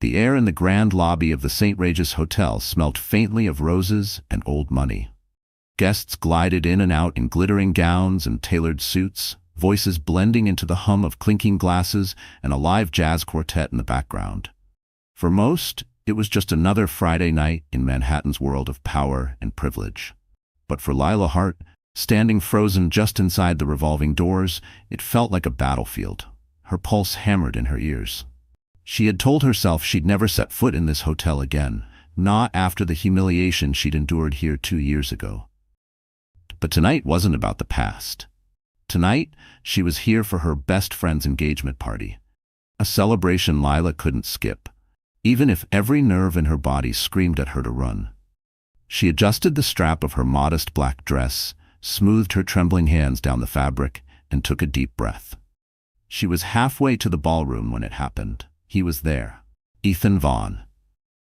The air in the grand lobby of the St. Regis Hotel smelt faintly of roses and old money. Guests glided in and out in glittering gowns and tailored suits, voices blending into the hum of clinking glasses and a live jazz quartet in the background. For most, it was just another Friday night in Manhattan's world of power and privilege. But for Lila Hart, standing frozen just inside the revolving doors, it felt like a battlefield. Her pulse hammered in her ears. She had told herself she'd never set foot in this hotel again, not after the humiliation she'd endured here 2 years ago. But tonight wasn't about the past. Tonight, she was here for her best friend's engagement party. A celebration Lila couldn't skip, even if every nerve in her body screamed at her to run. She adjusted the strap of her modest black dress, smoothed her trembling hands down the fabric, and took a deep breath. She was halfway to the ballroom when it happened. He was there. Ethan Vaughn.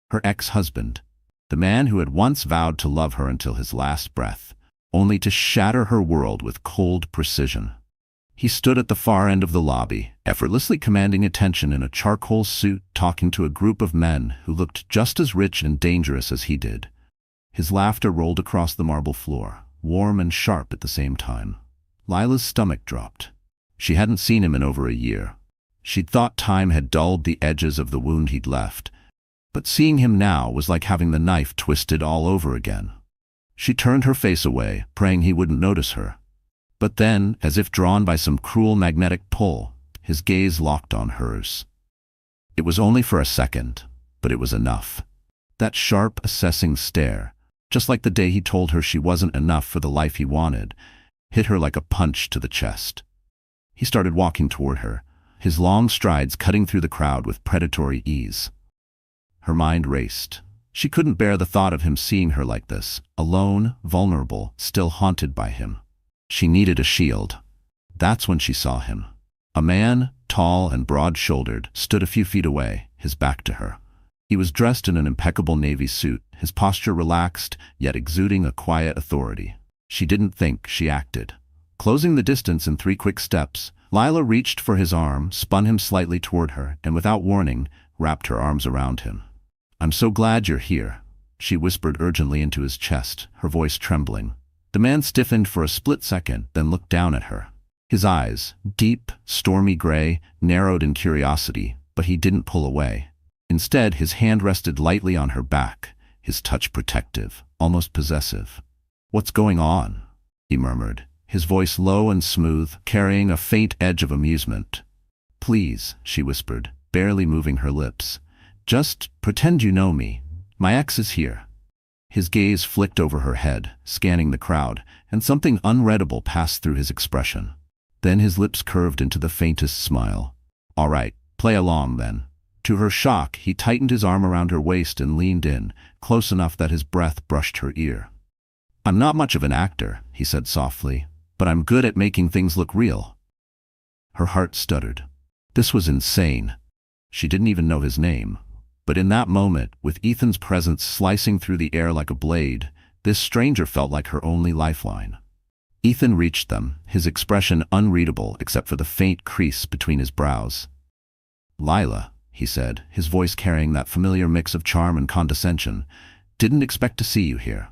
Her ex-husband. The man who had once vowed to love her until his last breath, only to shatter her world with cold precision. He stood at the far end of the lobby, effortlessly commanding attention in a charcoal suit, talking to a group of men who looked just as rich and dangerous as he did. His laughter rolled across the marble floor, warm and sharp at the same time. Lila's stomach dropped. She hadn't seen him in over a year. She'd thought time had dulled the edges of the wound he'd left, but seeing him now was like having the knife twisted all over again. She turned her face away, praying he wouldn't notice her. But then, as if drawn by some cruel magnetic pull, his gaze locked on hers. It was only for a second, but it was enough. That sharp, assessing stare, just like the day he told her she wasn't enough for the life he wanted, hit her like a punch to the chest. He started walking toward her, his long strides cutting through the crowd with predatory ease. Her mind raced. She couldn't bear the thought of him seeing her like this, alone, vulnerable, still haunted by him. She needed a shield. That's when she saw him. A man, tall and broad-shouldered, stood a few feet away, his back to her. He was dressed in an impeccable navy suit, his posture relaxed, yet exuding a quiet authority. She didn't think, she acted. Closing the distance in 3 quick steps, Lila reached for his arm, spun him slightly toward her, and without warning, wrapped her arms around him. "I'm so glad you're here," she whispered urgently into his chest, her voice trembling. The man stiffened for a split second, then looked down at her. His eyes, deep, stormy gray, narrowed in curiosity, but he didn't pull away. Instead, his hand rested lightly on her back, his touch protective, almost possessive. "What's going on?" he murmured, his voice low and smooth, carrying a faint edge of amusement. "Please," she whispered, barely moving her lips. "Just pretend you know me. My ex is here." His gaze flicked over her head, scanning the crowd, and something unreadable passed through his expression. Then his lips curved into the faintest smile. "All right, play along then." To her shock, he tightened his arm around her waist and leaned in, close enough that his breath brushed her ear. "I'm not much of an actor," he said softly, "but I'm good at making things look real." Her heart stuttered. This was insane. She didn't even know his name. But in that moment, with Ethan's presence slicing through the air like a blade, this stranger felt like her only lifeline. Ethan reached them, his expression unreadable except for the faint crease between his brows. "Lila," he said, his voice carrying that familiar mix of charm and condescension, "didn't expect to see you here."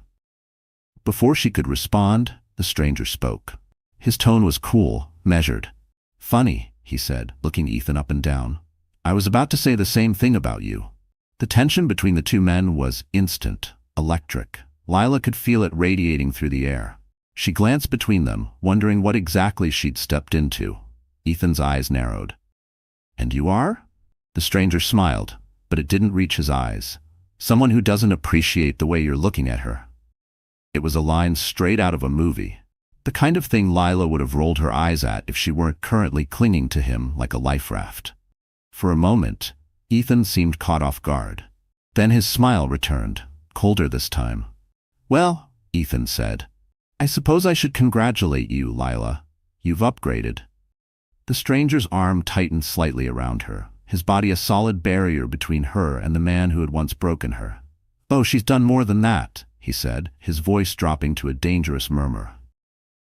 Before she could respond, the stranger spoke. His tone was cool, measured. "Funny," he said, looking Ethan up and down. "I was about to say the same thing about you." The tension between the two men was instant, electric. Lila could feel it radiating through the air. She glanced between them, wondering what exactly she'd stepped into. Ethan's eyes narrowed. "And you are?" The stranger smiled, but it didn't reach his eyes. "Someone who doesn't appreciate the way you're looking at her." It was a line straight out of a movie. The kind of thing Lila would have rolled her eyes at if she weren't currently clinging to him like a life raft. For a moment, Ethan seemed caught off guard. Then his smile returned, colder this time. "Well," Ethan said, "I suppose I should congratulate you, Lila. You've upgraded." The stranger's arm tightened slightly around her, his body a solid barrier between her and the man who had once broken her. "Oh, she's done more than that," he said, his voice dropping to a dangerous murmur.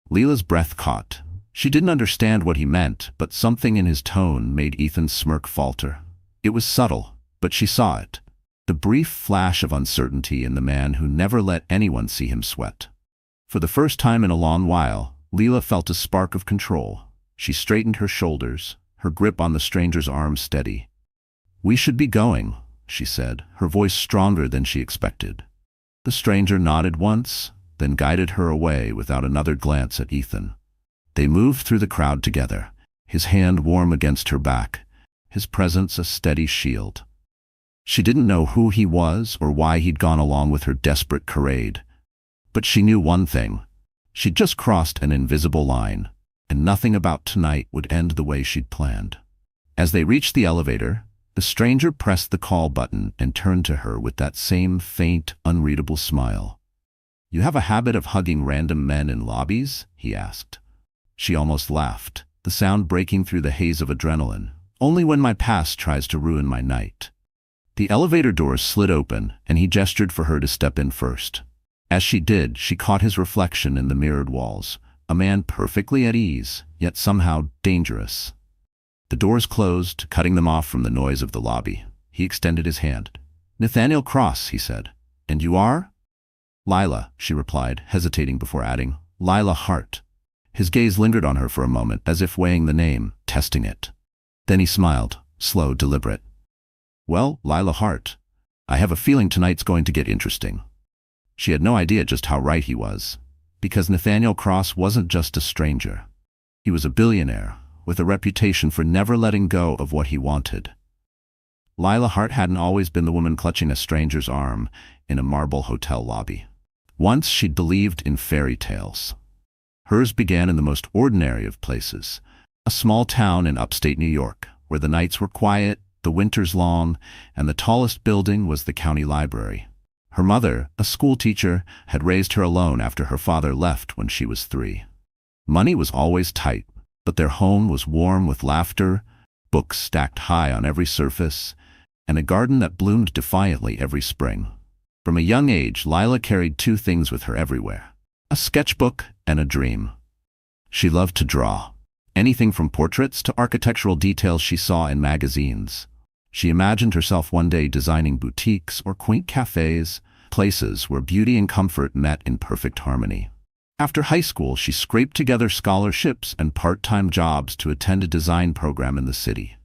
Lila's breath caught. She didn't understand what he meant, but something in his tone made Ethan's smirk falter. It was subtle, But she saw it. The brief flash of uncertainty in the man who never let anyone see him sweat. For the first time in a long while, Leela felt a spark of control. She straightened her shoulders, her grip on the stranger's arm steady. "We should be going," she said, her voice stronger than she expected. The stranger nodded once, then guided her away without another glance at Ethan. They moved through the crowd together, his hand warm against her back, his presence a steady shield. She didn't know who he was or why he'd gone along with her desperate charade. But she knew one thing. She'd just crossed an invisible line, and nothing about tonight would end the way she'd planned. As they reached the elevator, the stranger pressed the call button and turned to her with that same faint, unreadable smile. "You have a habit of hugging random men in lobbies?" he asked. She almost laughed, the sound breaking through the haze of adrenaline. "Only when my past tries to ruin my night." The elevator doors slid open, and he gestured for her to step in first. As she did, she caught his reflection in the mirrored walls, a man perfectly at ease, yet somehow dangerous. The doors closed, cutting them off from the noise of the lobby. He extended his hand. "Nathaniel Cross," he said. "And you are?" "Lila," she replied, hesitating before adding, "Lila Hart." His gaze lingered on her for a moment, as if weighing the name, testing it. Then he smiled, slow, deliberate. "Well, Lila Hart, I have a feeling tonight's going to get interesting." She had no idea just how right he was, because Nathaniel Cross wasn't just a stranger. He was a billionaire, with a reputation for never letting go of what he wanted. Lila Hart hadn't always been the woman clutching a stranger's arm in a marble hotel lobby. Once she'd believed in fairy tales. Hers began in the most ordinary of places, a small town in upstate New York, where the nights were quiet, the winters long, and the tallest building was the county library. Her mother, a school teacher, had raised her alone after her father left when she was 3. Money was always tight, but their home was warm with laughter, books stacked high on every surface, and a garden that bloomed defiantly every spring. From a young age, Lila carried 2 things with her everywhere: a sketchbook and a dream. She loved to draw, anything from portraits to architectural details she saw in magazines. She imagined herself one day designing boutiques or quaint cafes, places where beauty and comfort met in perfect harmony. After high school, she scraped together scholarships and part-time jobs to attend a design program in the city.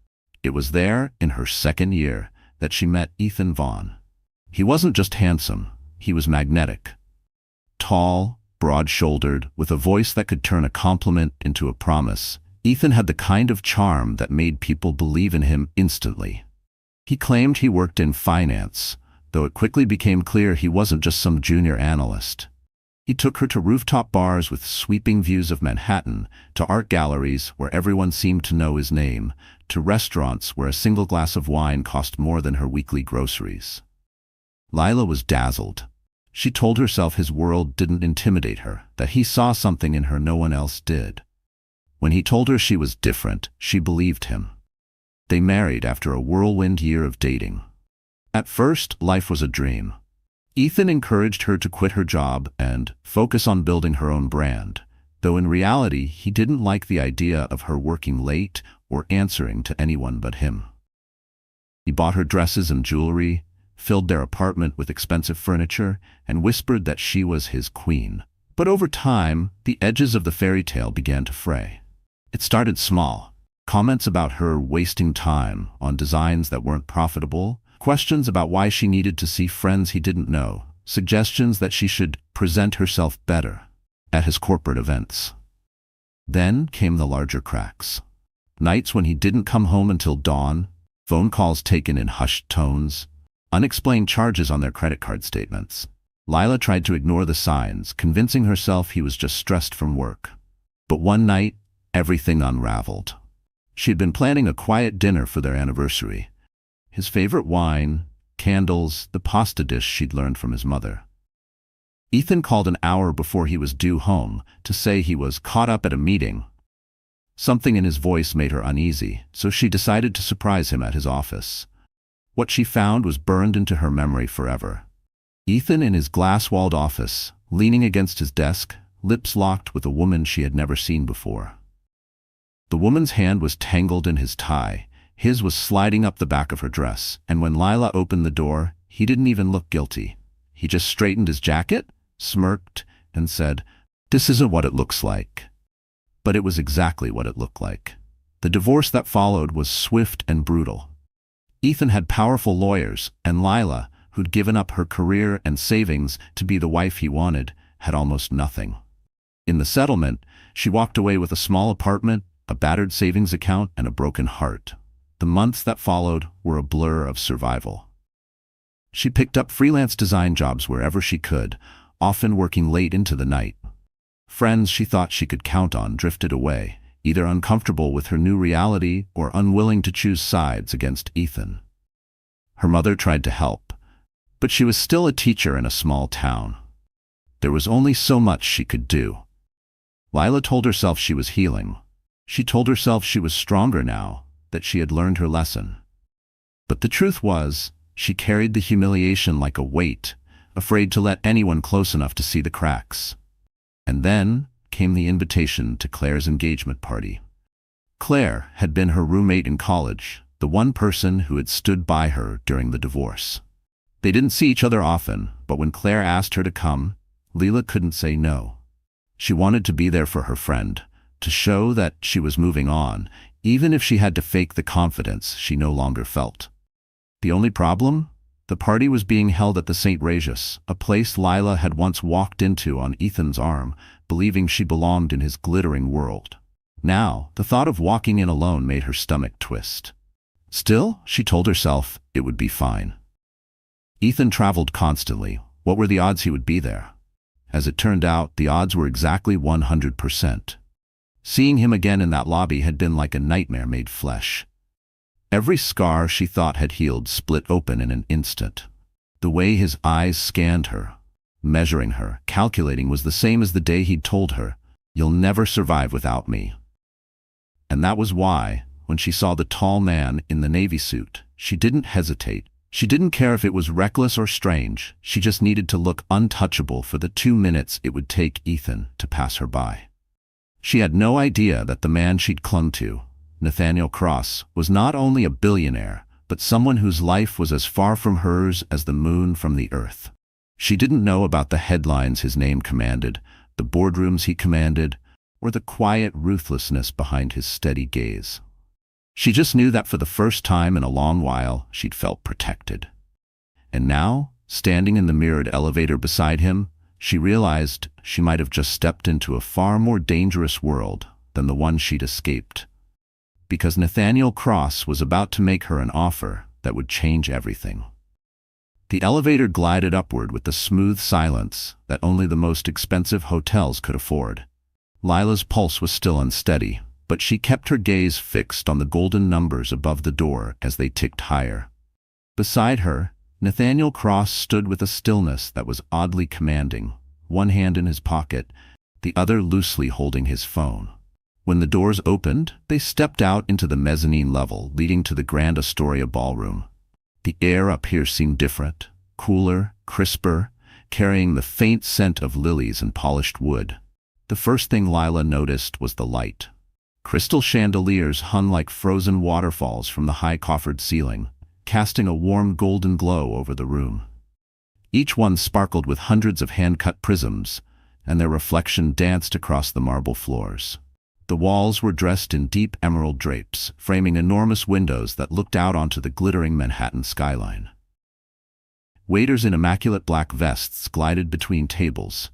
It was there, in her 2nd year, that she met Ethan Vaughn. He wasn't just handsome, he was magnetic. Tall, broad-shouldered, with a voice that could turn a compliment into a promise, Ethan had the kind of charm that made people believe in him instantly. He claimed he worked in finance, though it quickly became clear he wasn't just some junior analyst. He took her to rooftop bars with sweeping views of Manhattan, to art galleries where everyone seemed to know his name, to restaurants where a single glass of wine cost more than her weekly groceries. Lila was dazzled. She told herself his world didn't intimidate her, that he saw something in her no one else did. When he told her she was different, she believed him. They married after a whirlwind year of dating. At first, life was a dream. Ethan encouraged her to quit her job and focus on building her own brand, though in reality he didn't like the idea of her working late or answering to anyone but him. He bought her dresses and jewelry, filled their apartment with expensive furniture, and whispered that she was his queen. But over time, the edges of the fairy tale began to fray. It started small. Comments about her wasting time on designs that weren't profitable, questions about why she needed to see friends he didn't know, suggestions that she should present herself better at his corporate events. Then came the larger cracks. Nights when he didn't come home until dawn, phone calls taken in hushed tones, unexplained charges on their credit card statements. Lila tried to ignore the signs, convincing herself he was just stressed from work. But one night, everything unraveled. She had been planning a quiet dinner for their anniversary. His favorite wine, candles, the pasta dish she'd learned from his mother. Ethan called an hour before he was due home to say he was caught up at a meeting. Something in his voice made her uneasy, so she decided to surprise him at his office. What she found was burned into her memory forever. Ethan in his glass-walled office, leaning against his desk, lips locked with a woman she had never seen before. The woman's hand was tangled in his tie, His was sliding up the back of her dress, and when Lila opened the door, he didn't even look guilty. He just straightened his jacket, smirked, and said, "This isn't what it looks like." But it was exactly what it looked like. The divorce that followed was swift and brutal. Ethan had powerful lawyers, and Lila, who'd given up her career and savings to be the wife he wanted, had almost nothing. In the settlement, she walked away with a small apartment, a battered savings account, and a broken heart. The months that followed were a blur of survival. She picked up freelance design jobs wherever she could, often working late into the night. Friends she thought she could count on drifted away, either uncomfortable with her new reality or unwilling to choose sides against Ethan. Her mother tried to help, but she was still a teacher in a small town. There was only so much she could do. Lila told herself she was healing. She told herself she was stronger now, that she had learned her lesson. But the truth was, she carried the humiliation like a weight, afraid to let anyone close enough to see the cracks. And then came the invitation to Claire's engagement party. Claire had been her roommate in college, the one person who had stood by her during the divorce. They didn't see each other often, but when Claire asked her to come, Lila couldn't say no. She wanted to be there for her friend, to show that she was moving on, even if she had to fake the confidence she no longer felt. The only problem? The party was being held at the St. Regis, a place Lila had once walked into on Ethan's arm, believing she belonged in his glittering world. Now, the thought of walking in alone made her stomach twist. Still, she told herself it would be fine. Ethan traveled constantly. What were the odds he would be there? As it turned out, the odds were exactly 100%. Seeing him again in that lobby had been like a nightmare made flesh. Every scar she thought had healed split open in an instant. The way his eyes scanned her, measuring her, calculating, was the same as the day he'd told her, "You'll never survive without me." And that was why, when she saw the tall man in the navy suit, she didn't hesitate. She didn't care if it was reckless or strange. She just needed to look untouchable for the 2 minutes it would take Ethan to pass her by. She had no idea that the man she'd clung to, Nathaniel Cross, was not only a billionaire, but someone whose life was as far from hers as the moon from the earth. She didn't know about the headlines his name commanded, the boardrooms he commanded, or the quiet ruthlessness behind his steady gaze. She just knew that for the first time in a long while, she'd felt protected. And now, standing in the mirrored elevator beside him, she realized she might have just stepped into a far more dangerous world than the one she'd escaped. Because Nathaniel Cross was about to make her an offer that would change everything. The elevator glided upward with the smooth silence that only the most expensive hotels could afford. Lila's pulse was still unsteady, but she kept her gaze fixed on the golden numbers above the door as they ticked higher. Beside her, Nathaniel Cross stood with a stillness that was oddly commanding, one hand in his pocket, the other loosely holding his phone. When the doors opened, they stepped out into the mezzanine level leading to the Grand Astoria ballroom. The air up here seemed different, cooler, crisper, carrying the faint scent of lilies and polished wood. The first thing Lila noticed was the light. Crystal chandeliers hung like frozen waterfalls from the high coffered ceiling, casting a warm golden glow over the room. Each one sparkled with hundreds of hand-cut prisms, and their reflection danced across the marble floors. The walls were dressed in deep emerald drapes, framing enormous windows that looked out onto the glittering Manhattan skyline. Waiters in immaculate black vests glided between tables,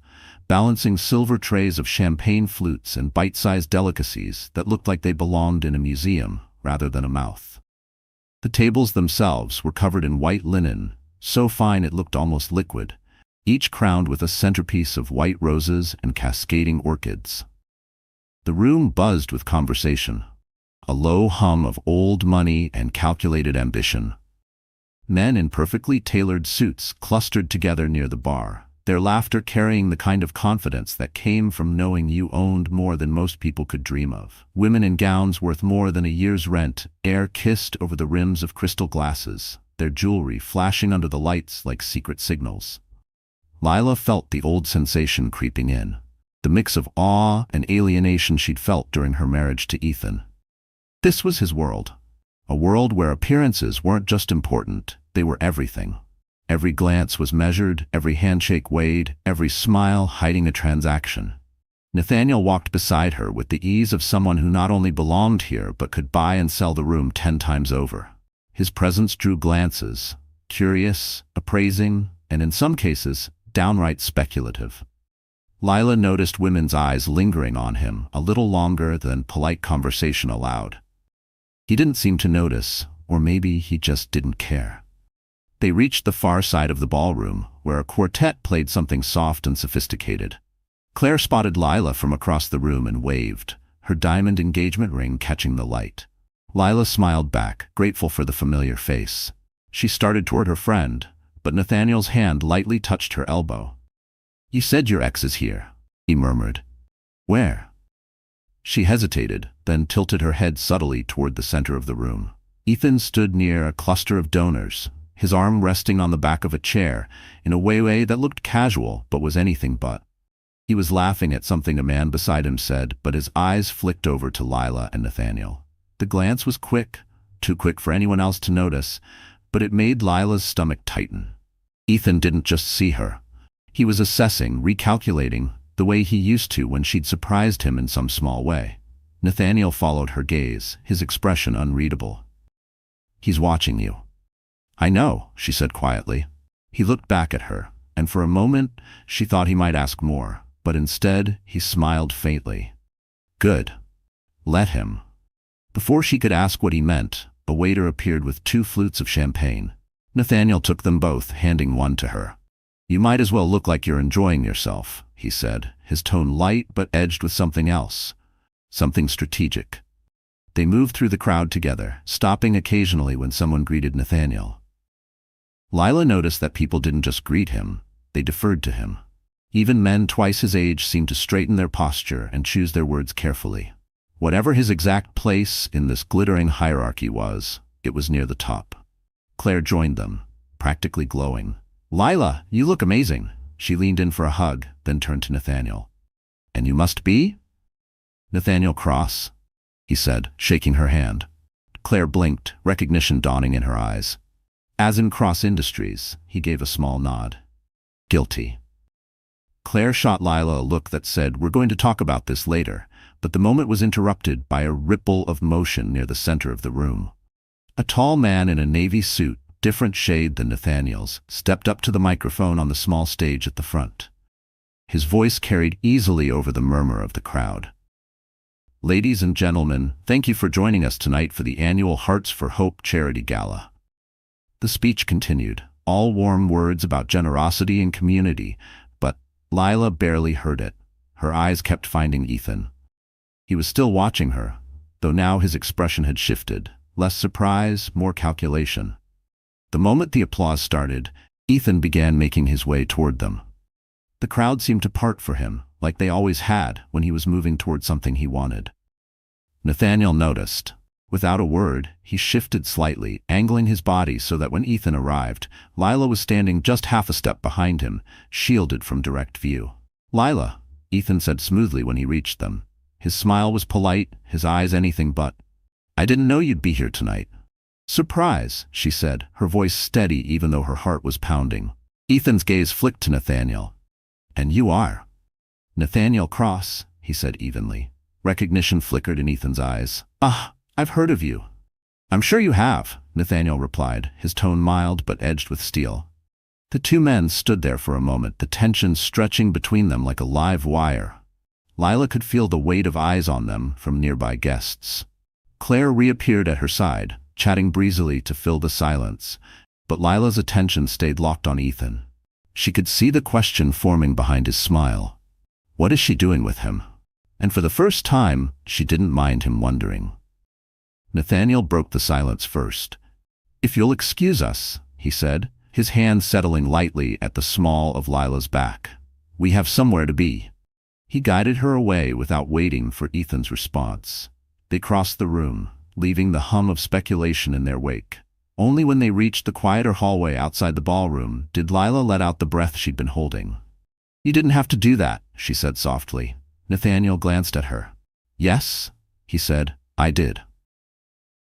balancing silver trays of champagne flutes and bite-sized delicacies that looked like they belonged in a museum rather than a mouth. The tables themselves were covered in white linen, so fine it looked almost liquid, each crowned with a centerpiece of white roses and cascading orchids. The room buzzed with conversation, a low hum of old money and calculated ambition. Men in perfectly tailored suits clustered together near the bar, their laughter carrying the kind of confidence that came from knowing you owned more than most people could dream of. Women in gowns worth more than a year's rent air-kissed over the rims of crystal glasses, their jewelry flashing under the lights like secret signals. Lila felt the old sensation creeping in, the mix of awe and alienation she'd felt during her marriage to Ethan. This was his world. A world where appearances weren't just important, they were everything. Every glance was measured, every handshake weighed, every smile hiding a transaction. Nathaniel walked beside her with the ease of someone who not only belonged here but could buy and sell the room 10 times over. His presence drew glances, curious, appraising, and in some cases, downright speculative. Lila noticed women's eyes lingering on him a little longer than polite conversation allowed. He didn't seem to notice, or maybe he just didn't care. They reached the far side of the ballroom, where a quartet played something soft and sophisticated. Claire spotted Lila from across the room and waved, her diamond engagement ring catching the light. Lila smiled back, grateful for the familiar face. She started toward her friend, but Nathaniel's hand lightly touched her elbow. "You said your ex is here," he murmured. "Where?" She hesitated, then tilted her head subtly toward the center of the room. Ethan stood near a cluster of donors, his arm resting on the back of a chair, in a way that looked casual but was anything but. He was laughing at something a man beside him said, but his eyes flicked over to Lila and Nathaniel. The glance was quick, too quick for anyone else to notice, but it made Lila's stomach tighten. Ethan didn't just see her. He was assessing, recalculating, the way he used to when she'd surprised him in some small way. Nathaniel followed her gaze, his expression unreadable. "He's watching you." "I know," she said quietly. He looked back at her, and for a moment she thought he might ask more, but instead he smiled faintly. "Good. Let him." Before she could ask what he meant, a waiter appeared with 2 flutes of champagne. Nathaniel took them both, handing one to her. "You might as well look like you're enjoying yourself," he said, his tone light but edged with something else, something strategic. They moved through the crowd together, stopping occasionally when someone greeted Nathaniel. Lila noticed that people didn't just greet him, they deferred to him. Even men twice his age seemed to straighten their posture and choose their words carefully. Whatever his exact place in this glittering hierarchy was, it was near the top. Claire joined them, practically glowing. "Lila, you look amazing." She leaned in for a hug, then turned to Nathaniel. "And you must be?" "Nathaniel Cross," he said, shaking her hand. Claire blinked, recognition dawning in her eyes. "As in Cross Industries," he gave a small nod. "Guilty." Claire shot Lila a look that said, "We're going to talk about this later," but the moment was interrupted by a ripple of motion near the center of the room. A tall man in a navy suit, different shade than Nathaniel's, stepped up to the microphone on the small stage at the front. His voice carried easily over the murmur of the crowd. "Ladies and gentlemen, thank you for joining us tonight for the annual Hearts for Hope Charity Gala." The speech continued, all warm words about generosity and community, but Lila barely heard it. Her eyes kept finding Ethan. He was still watching her, though now his expression had shifted, less surprise, more calculation. The moment the applause started, Ethan began making his way toward them. The crowd seemed to part for him, like they always had when he was moving toward something he wanted. Nathaniel noticed. Without a word, he shifted slightly, angling his body so that when Ethan arrived, Lila was standing just half a step behind him, shielded from direct view. "Lila," Ethan said smoothly when he reached them. His smile was polite, his eyes anything but. "I didn't know you'd be here tonight." "Surprise," she said, her voice steady even though her heart was pounding. Ethan's gaze flicked to Nathaniel. "And you are?" "Nathaniel Cross," he said evenly. Recognition flickered in Ethan's eyes. "Ah, I've heard of you." "I'm sure you have," Nathaniel replied, his tone mild but edged with steel. The 2 men stood there for a moment, the tension stretching between them like a live wire. Lila could feel the weight of eyes on them from nearby guests. Claire reappeared at her side, chatting breezily to fill the silence, but Lila's attention stayed locked on Ethan. She could see the question forming behind his smile. What is she doing with him? And for the first time, she didn't mind him wondering. Nathaniel broke the silence first. "If you'll excuse us," he said, his hand settling lightly at the small of Lila's back. "We have somewhere to be." He guided her away without waiting for Ethan's response. They crossed the room, leaving the hum of speculation in their wake. Only when they reached the quieter hallway outside the ballroom did Lila let out the breath she'd been holding. "You didn't have to do that," she said softly. Nathaniel glanced at her. "Yes," he said, "I did."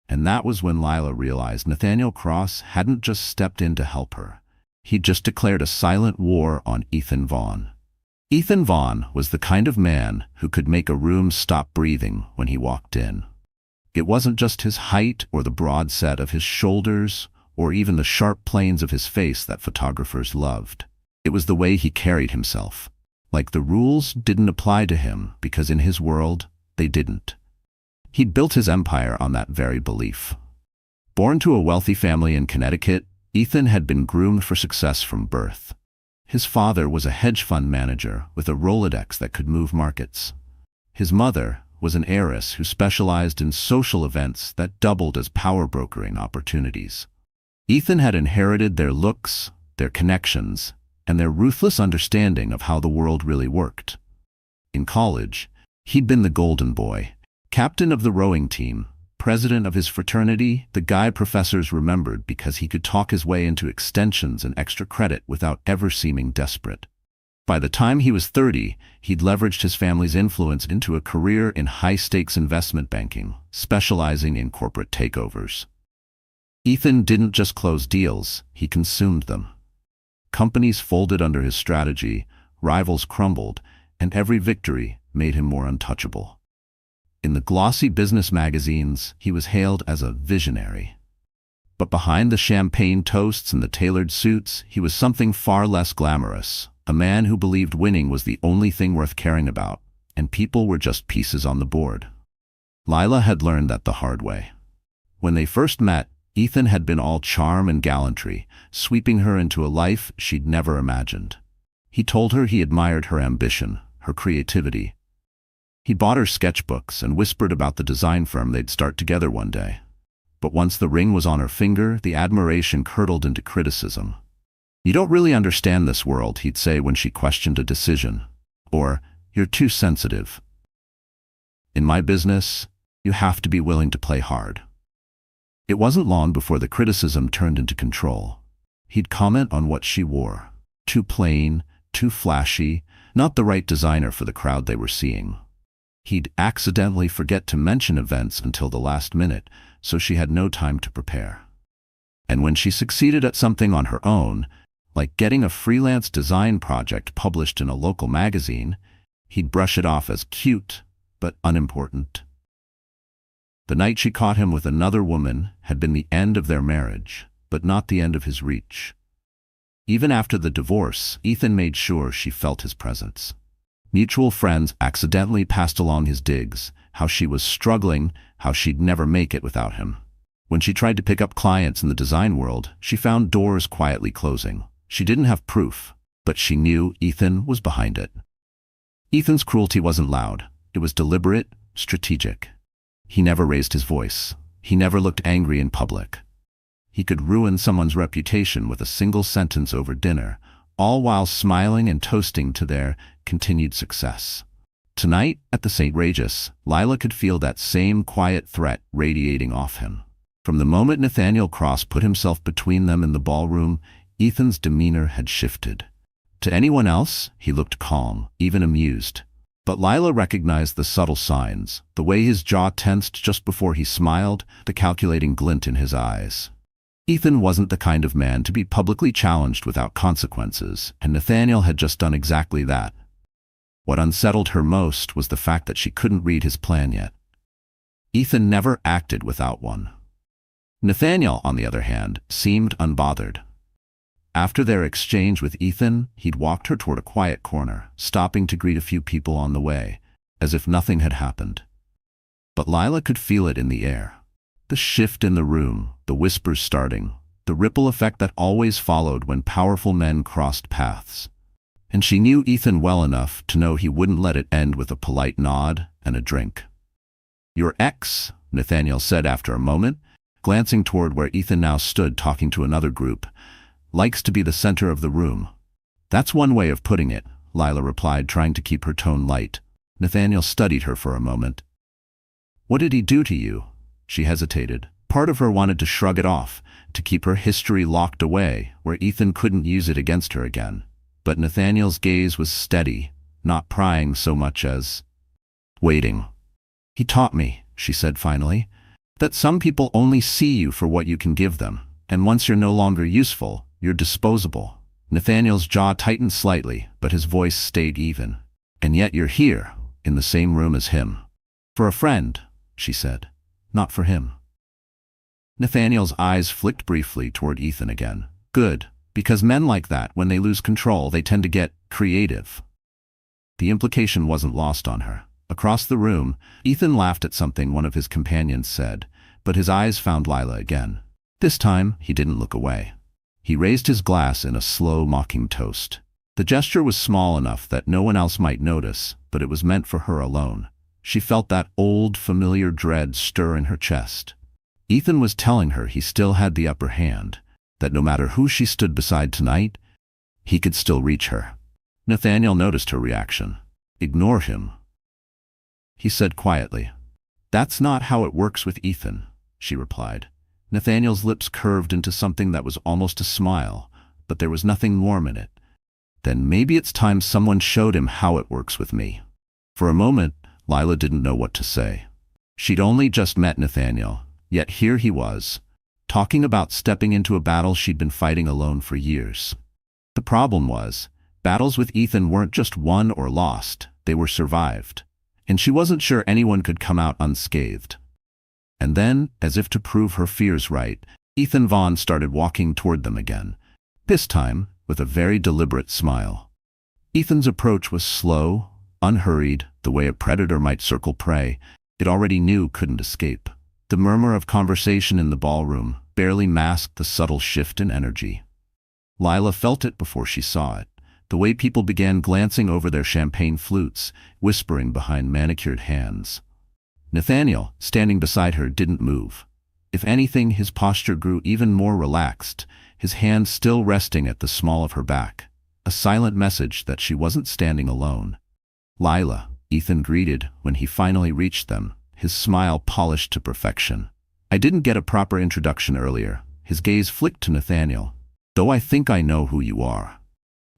And that was when Lila realized Nathaniel Cross hadn't just stepped in to help her. He'd just declared a silent war on Ethan Vaughn. Ethan Vaughn was the kind of man who could make a room stop breathing when he walked in. It wasn't just his height or the broad set of his shoulders or even the sharp planes of his face that photographers loved. It was the way he carried himself. Like the rules didn't apply to him because in his world, they didn't. He'd built his empire on that very belief. Born to a wealthy family in Connecticut, Ethan had been groomed for success from birth. His father was a hedge fund manager with a Rolodex that could move markets. His mother was an heiress who specialized in social events that doubled as power brokering opportunities. Ethan had inherited their looks, their connections, and their ruthless understanding of how the world really worked. In college, he'd been the golden boy, captain of the rowing team, president of his fraternity, the guy professors remembered because he could talk his way into extensions and extra credit without ever seeming desperate. By the time he was 30, he'd leveraged his family's influence into a career in high-stakes investment banking, specializing in corporate takeovers. Ethan didn't just close deals, he consumed them. Companies folded under his strategy, rivals crumbled, and every victory made him more untouchable. In the glossy business magazines, he was hailed as a visionary. But behind the champagne toasts and the tailored suits, he was something far less glamorous, a man who believed winning was the only thing worth caring about, and people were just pieces on the board. Lila had learned that the hard way. When they first met, Ethan had been all charm and gallantry, sweeping her into a life she'd never imagined. He told her he admired her ambition, her creativity. He bought her sketchbooks and whispered about the design firm they'd start together one day. But once the ring was on her finger, the admiration curdled into criticism. "You don't really understand this world," he'd say when she questioned a decision. Or, "You're too sensitive. In my business, you have to be willing to play hard." It wasn't long before the criticism turned into control. He'd comment on what she wore. Too plain, too flashy, not the right designer for the crowd they were seeing. He'd accidentally forget to mention events until the last minute, so she had no time to prepare. And when she succeeded at something on her own, like getting a freelance design project published in a local magazine, he'd brush it off as cute, but unimportant. The night she caught him with another woman had been the end of their marriage, but not the end of his reach. Even after the divorce, Ethan made sure she felt his presence. Mutual friends accidentally passed along his digs, how she was struggling, how she'd never make it without him. When she tried to pick up clients in the design world, she found doors quietly closing. She didn't have proof, but she knew Ethan was behind it. Ethan's cruelty wasn't loud. It was deliberate, strategic. He never raised his voice. He never looked angry in public. He could ruin someone's reputation with a single sentence over dinner, all while smiling and toasting to their continued success. Tonight, at the St. Regis, Lila could feel that same quiet threat radiating off him. From the moment Nathaniel Cross put himself between them in the ballroom, Ethan's demeanor had shifted. To anyone else, he looked calm, even amused. But Lila recognized the subtle signs, the way his jaw tensed just before he smiled, the calculating glint in his eyes. Ethan wasn't the kind of man to be publicly challenged without consequences, and Nathaniel had just done exactly that. What unsettled her most was the fact that she couldn't read his plan yet. Ethan never acted without one. Nathaniel, on the other hand, seemed unbothered. After their exchange with Ethan, he'd walked her toward a quiet corner, stopping to greet a few people on the way, as if nothing had happened. But Lila could feel it in the air. The shift in the room, the whispers starting, the ripple effect that always followed when powerful men crossed paths. And she knew Ethan well enough to know he wouldn't let it end with a polite nod and a drink. "Your ex," Nathaniel said after a moment, glancing toward where Ethan now stood talking to another group, "likes to be the center of the room." "That's one way of putting it," Lila replied, trying to keep her tone light. Nathaniel studied her for a moment. "What did he do to you?" She hesitated. Part of her wanted to shrug it off, to keep her history locked away, where Ethan couldn't use it against her again. But Nathaniel's gaze was steady, not prying so much as waiting. "He taught me," she said finally. That some people only see you for what you can give them, and once you're no longer useful, you're disposable. Nathaniel's jaw tightened slightly, but his voice stayed even. And yet you're here, in the same room as him. For a friend, she said. Not for him. Nathaniel's eyes flicked briefly toward Ethan again. Good, because men like that, when they lose control, they tend to get creative. The implication wasn't lost on her. Across the room, Ethan laughed at something one of his companions said, but his eyes found Lila again. This time, he didn't look away. He raised his glass in a slow, mocking toast. The gesture was small enough that no one else might notice, but it was meant for her alone. She felt that old, familiar dread stir in her chest. Ethan was telling her he still had the upper hand, that no matter who she stood beside tonight, he could still reach her. Nathaniel noticed her reaction. Ignore him, he said quietly. That's not how it works with Ethan, she replied. Nathaniel's lips curved into something that was almost a smile, but there was nothing warm in it. Then maybe it's time someone showed him how it works with me. For a moment, Lila didn't know what to say. She'd only just met Nathaniel, yet here he was, talking about stepping into a battle she'd been fighting alone for years. The problem was, battles with Ethan weren't just won or lost, they were survived. And she wasn't sure anyone could come out unscathed. And then, as if to prove her fears right, Ethan Vaughn started walking toward them again, this time with a very deliberate smile. Ethan's approach was slow, unhurried, the way a predator might circle prey it already knew couldn't escape. The murmur of conversation in the ballroom barely masked the subtle shift in energy. Lila felt it before she saw it. The way people began glancing over their champagne flutes, whispering behind manicured hands. Nathaniel, standing beside her, didn't move. If anything, his posture grew even more relaxed, his hand still resting at the small of her back. A silent message that she wasn't standing alone. Lila, Ethan greeted when he finally reached them, his smile polished to perfection. I didn't get a proper introduction earlier. His gaze flicked to Nathaniel. Though I think I know who you are.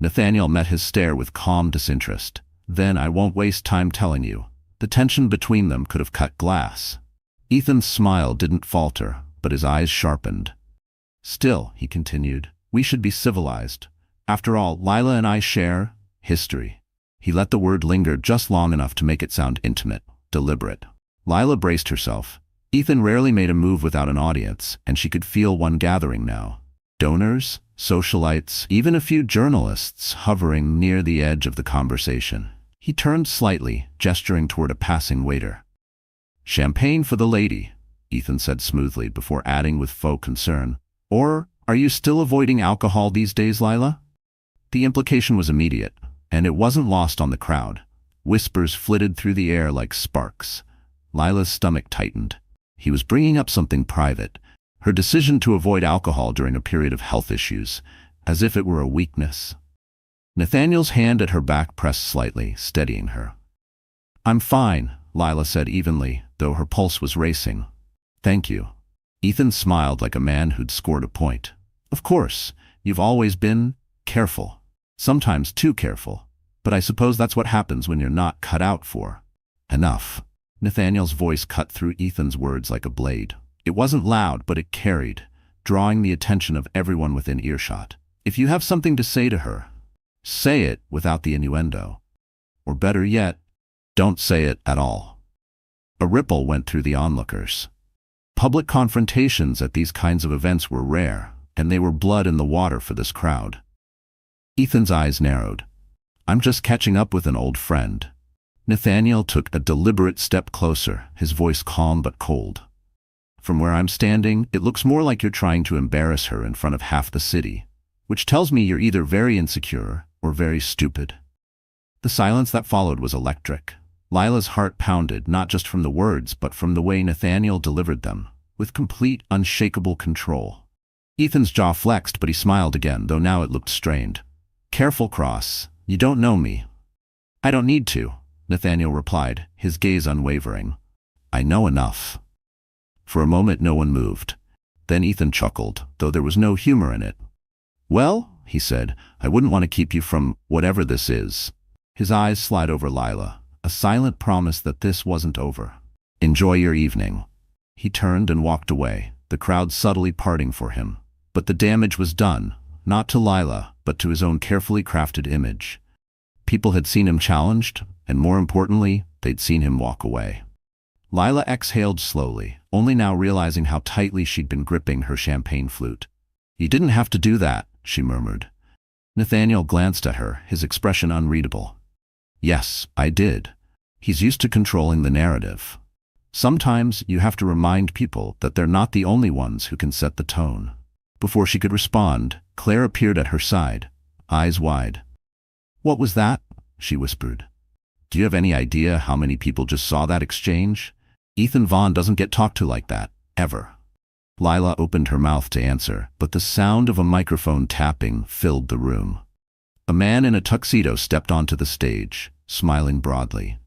Nathaniel met his stare with calm disinterest. Then I won't waste time telling you. The tension between them could have cut glass. Ethan's smile didn't falter, but his eyes sharpened. Still, he continued, we should be civilized. After all, Lila and I share history. He let the word linger just long enough to make it sound intimate, deliberate. Lila braced herself. Ethan rarely made a move without an audience, and she could feel one gathering now. Donors, socialites, even a few journalists hovering near the edge of the conversation. He turned slightly, gesturing toward a passing waiter. Champagne for the lady, Ethan said smoothly before adding with faux concern. Or, are you still avoiding alcohol these days, Lila? The implication was immediate, and it wasn't lost on the crowd. Whispers flitted through the air like sparks. Lila's stomach tightened. He was bringing up something private. Her decision to avoid alcohol during a period of health issues, as if it were a weakness. Nathaniel's hand at her back pressed slightly, steadying her. I'm fine, Lila said evenly, though her pulse was racing. Thank you. Ethan smiled like a man who'd scored a point. Of course, you've always been careful. Sometimes too careful. But I suppose that's what happens when you're not cut out for. Enough. Nathaniel's voice cut through Ethan's words like a blade. It wasn't loud, but it carried, drawing the attention of everyone within earshot. If you have something to say to her, say it without the innuendo. Or better yet, don't say it at all. A ripple went through the onlookers. Public confrontations at these kinds of events were rare, and they were blood in the water for this crowd. Ethan's eyes narrowed. I'm just catching up with an old friend. Nathaniel took a deliberate step closer, his voice calm but cold. From where I'm standing, it looks more like you're trying to embarrass her in front of half the city, which tells me you're either very insecure or very stupid. The silence that followed was electric. Lila's heart pounded, not just from the words, but from the way Nathaniel delivered them, with complete, unshakable control. Ethan's jaw flexed, but he smiled again, though now it looked strained. Careful, Cross. You don't know me. I don't need to, Nathaniel replied, his gaze unwavering. I know enough. For a moment no one moved. Then Ethan chuckled, though there was no humor in it. Well, he said, I wouldn't want to keep you from whatever this is. His eyes slid over Lila, a silent promise that this wasn't over. Enjoy your evening. He turned and walked away, the crowd subtly parting for him. But the damage was done, not to Lila, but to his own carefully crafted image. People had seen him challenged, and more importantly, they'd seen him walk away. Lila exhaled slowly, only now realizing how tightly she'd been gripping her champagne flute. "You didn't have to do that," she murmured. Nathaniel glanced at her, his expression unreadable. "Yes, I did." He's used to controlling the narrative. Sometimes you have to remind people that they're not the only ones who can set the tone. Before she could respond, Claire appeared at her side, eyes wide. "What was that?" she whispered. "Do you have any idea how many people just saw that exchange? Ethan Vaughn doesn't get talked to like that, ever." Lila opened her mouth to answer, but the sound of a microphone tapping filled the room. A man in a tuxedo stepped onto the stage, smiling broadly.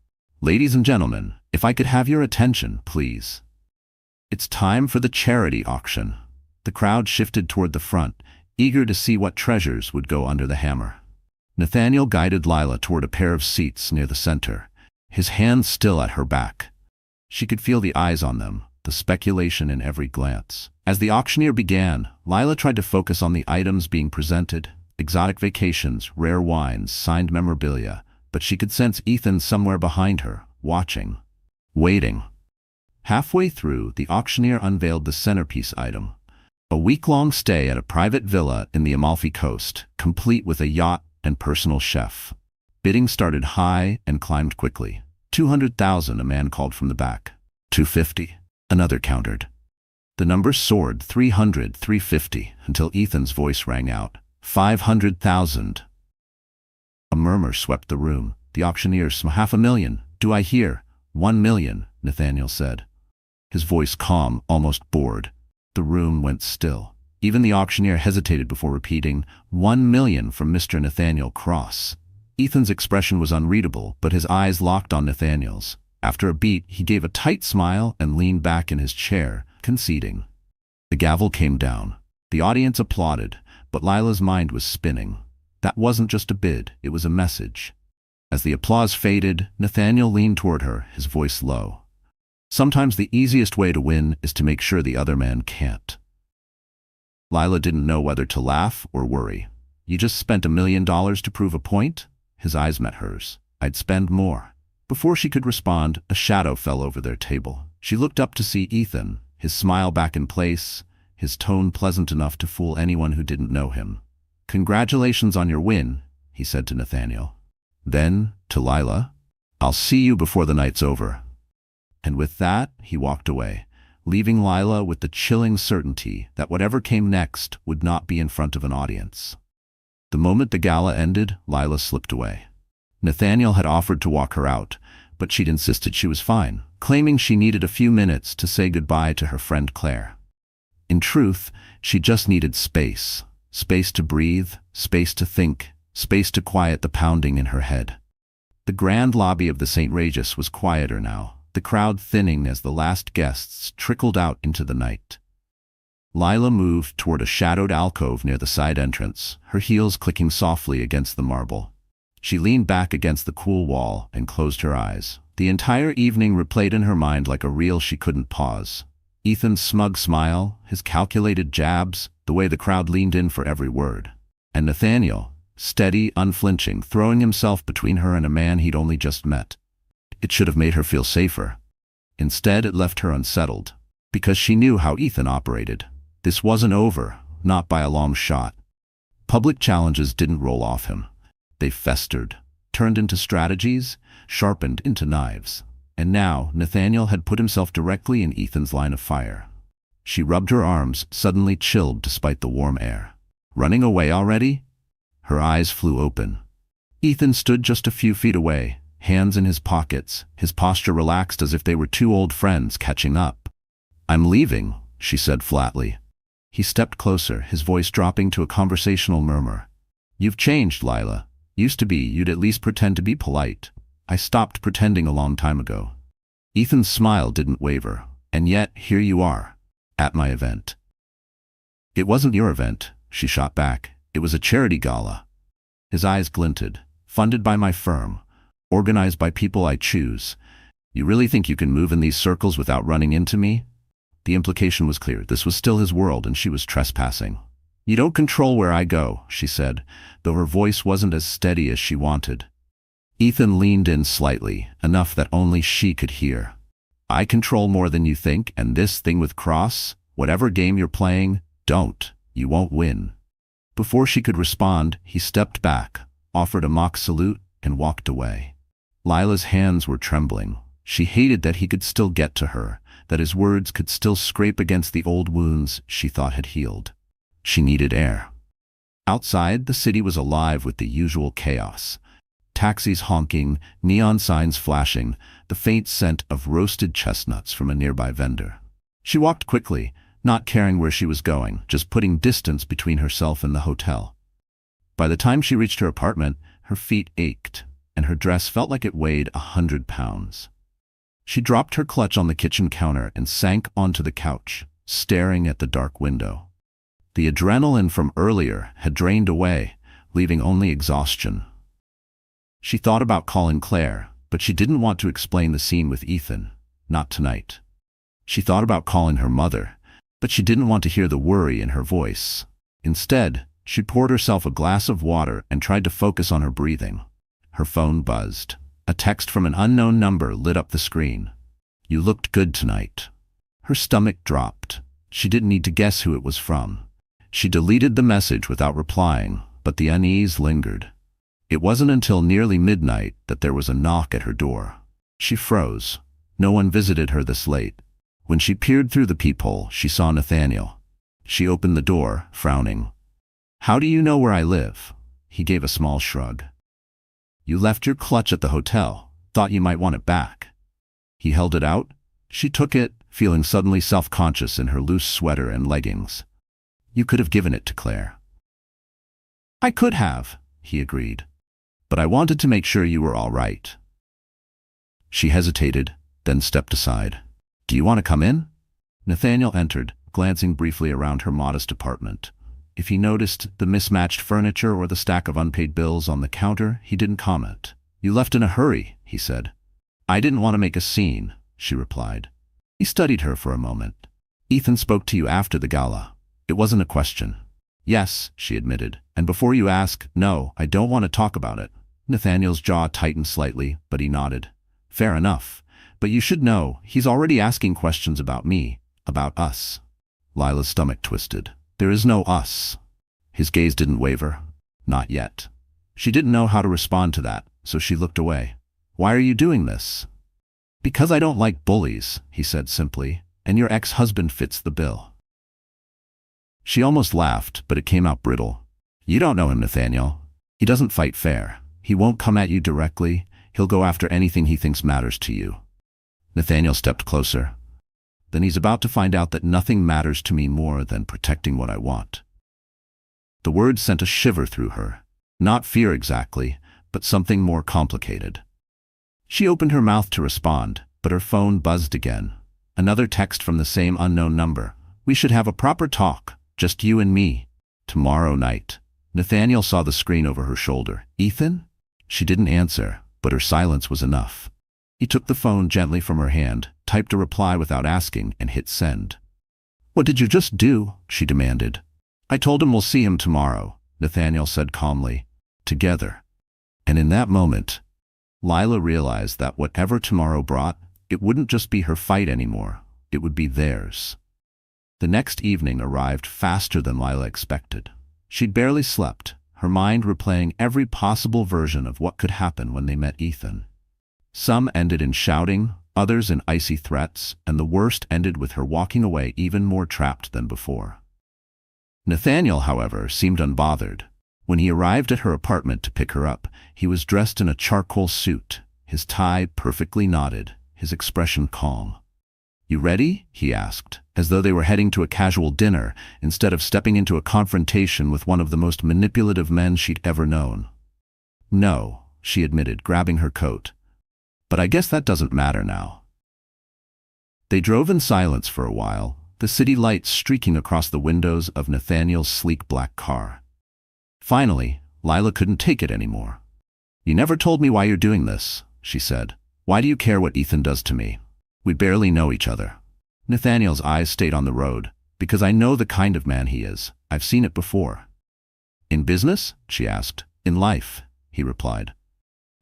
"Ladies and gentlemen, if I could have your attention, please. It's time for the charity auction." The crowd shifted toward the front, eager to see what treasures would go under the hammer. Nathaniel guided Lila toward a pair of seats near the center, his hands still at her back. She could feel the eyes on them, the speculation in every glance. As the auctioneer began, Lila tried to focus on the items being presented: exotic vacations, rare wines, signed memorabilia, but she could sense Ethan somewhere behind her, watching, waiting. Halfway through, the auctioneer unveiled the centerpiece item: a week-long stay at a private villa in the Amalfi Coast, complete with a yacht and personal chef. Bidding started high and climbed quickly. 200,000, a man called from the back. 250, another countered. The numbers soared: 300, 350, until Ethan's voice rang out. 500,000. A murmur swept the room. The auctioneer smiled. 500,000, do I hear? 1 million, Nathaniel said. His voice calm, almost bored. The room went still. Even the auctioneer hesitated before repeating, 1 million from Mr. Nathaniel Cross. Ethan's expression was unreadable, but his eyes locked on Nathaniel's. After a beat, he gave a tight smile and leaned back in his chair, conceding. The gavel came down. The audience applauded, but Lila's mind was spinning. That wasn't just a bid, it was a message. As the applause faded, Nathaniel leaned toward her, his voice low. "Sometimes the easiest way to win is to make sure the other man can't." Lila didn't know whether to laugh or worry. "You just spent $1 million to prove a point?" His eyes met hers. "I'd spend more." Before she could respond, a shadow fell over their table. She looked up to see Ethan, his smile back in place, his tone pleasant enough to fool anyone who didn't know him. "Congratulations on your win," he said to Nathaniel. Then, to Lila, "I'll see you before the night's over." And with that, he walked away, leaving Lila with the chilling certainty that whatever came next would not be in front of an audience. The moment the gala ended, Lila slipped away. Nathaniel had offered to walk her out, but she'd insisted she was fine, claiming she needed a few minutes to say goodbye to her friend Claire. In truth, she just needed space. Space to breathe, space to think, space to quiet the pounding in her head. The grand lobby of the St. Regis was quieter now, the crowd thinning as the last guests trickled out into the night. Lila moved toward a shadowed alcove near the side entrance, her heels clicking softly against the marble. She leaned back against the cool wall and closed her eyes. The entire evening replayed in her mind like a reel she couldn't pause. Ethan's smug smile, his calculated jabs, the way the crowd leaned in for every word. And Nathaniel, steady, unflinching, throwing himself between her and a man he'd only just met. It should have made her feel safer. Instead, it left her unsettled, because she knew how Ethan operated. This wasn't over, not by a long shot. Public challenges didn't roll off him. They festered, turned into strategies, sharpened into knives. And now, Nathaniel had put himself directly in Ethan's line of fire. She rubbed her arms, suddenly chilled despite the warm air. Running away already? Her eyes flew open. Ethan stood just a few feet away, hands in his pockets, his posture relaxed as if they were two old friends catching up. "I'm leaving," she said flatly. He stepped closer, his voice dropping to a conversational murmur. "You've changed, Lila. Used to be, you'd at least pretend to be polite. I stopped pretending a long time ago." Ethan's smile didn't waver, and yet here you are, at my event. "It wasn't your event," she shot back. "It was a charity gala." His eyes glinted. "Funded by my firm. Organized by people I choose. You really think you can move in these circles without running into me?" The implication was clear. This was still his world and she was trespassing. "You don't control where I go," she said, though her voice wasn't as steady as she wanted. Ethan leaned in slightly, enough that only she could hear. "I control more than you think, and this thing with Cross, whatever game you're playing, don't. You won't win." Before she could respond, he stepped back, offered a mock salute, and walked away. Lila's hands were trembling. She hated that he could still get to her, that his words could still scrape against the old wounds she thought had healed. She needed air. Outside, the city was alive with the usual chaos. Taxis honking, neon signs flashing, the faint scent of roasted chestnuts from a nearby vendor. She walked quickly, not caring where she was going, just putting distance between herself and the hotel. By the time she reached her apartment, her feet ached, and her dress felt like it weighed 100 pounds. She dropped her clutch on the kitchen counter and sank onto the couch, staring at the dark window. The adrenaline from earlier had drained away, leaving only exhaustion. She thought about calling Claire, but she didn't want to explain the scene with Ethan, not tonight. She thought about calling her mother, but she didn't want to hear the worry in her voice. Instead, she poured herself a glass of water and tried to focus on her breathing. Her phone buzzed. A text from an unknown number lit up the screen. "You looked good tonight." Her stomach dropped. She didn't need to guess who it was from. She deleted the message without replying, but the unease lingered. It wasn't until nearly midnight that there was a knock at her door. She froze. No one visited her this late. When she peered through the peephole, she saw Nathaniel. She opened the door, frowning. "How do you know where I live?" He gave a small shrug. "You left your clutch at the hotel. Thought you might want it back." He held it out. She took it, feeling suddenly self-conscious in her loose sweater and leggings. "You could have given it to Claire." "I could have," he agreed. "But I wanted to make sure you were all right." She hesitated, then stepped aside. "Do you want to come in?" Nathaniel entered, glancing briefly around her modest apartment. If he noticed the mismatched furniture or the stack of unpaid bills on the counter, he didn't comment. "You left in a hurry," he said. "I didn't want to make a scene," she replied. He studied her for a moment. "Ethan spoke to you after the gala. It wasn't a question." "Yes," she admitted. "And before you ask, no, I don't want to talk about it." Nathaniel's jaw tightened slightly, but he nodded. "Fair enough. But you should know, he's already asking questions about me, about us." Lila's stomach twisted. "There is no us." His gaze didn't waver. Not yet. She didn't know how to respond to that, so she looked away. "Why are you doing this?" "Because I don't like bullies," he said simply, "and your ex-husband fits the bill." She almost laughed, but it came out brittle. "You don't know him, Nathaniel. He doesn't fight fair. He won't come at you directly. He'll go after anything he thinks matters to you." Nathaniel stepped closer. "Then he's about to find out that nothing matters to me more than protecting what I want." The words sent a shiver through her. Not fear exactly, but something more complicated. She opened her mouth to respond, but her phone buzzed again. Another text from the same unknown number. "We should have a proper talk, just you and me. Tomorrow night." Nathaniel saw the screen over her shoulder. "Ethan?" She didn't answer, but her silence was enough. He took the phone gently from her hand, typed a reply without asking, and hit send. "What did you just do?" she demanded. "I told him we'll see him tomorrow," Nathaniel said calmly. "Together." And in that moment, Lila realized that whatever tomorrow brought, it wouldn't just be her fight anymore. It would be theirs. The next evening arrived faster than Lila expected. She'd barely slept, her mind replaying every possible version of what could happen when they met Ethan. Some ended in shouting, others in icy threats, and the worst ended with her walking away even more trapped than before. Nathaniel, however, seemed unbothered. When he arrived at her apartment to pick her up, he was dressed in a charcoal suit, his tie perfectly knotted, his expression calm. "You ready?" he asked, as though they were heading to a casual dinner instead of stepping into a confrontation with one of the most manipulative men she'd ever known. "No," she admitted, grabbing her coat. "But I guess that doesn't matter now." They drove in silence for a while, the city lights streaking across the windows of Nathaniel's sleek black car. Finally, Lila couldn't take it anymore. "You never told me why you're doing this," she said. "Why do you care what Ethan does to me? We barely know each other." Nathaniel's eyes stayed on the road. Because I know the kind of man he is. I've seen it before. In business? She asked. In life, he replied.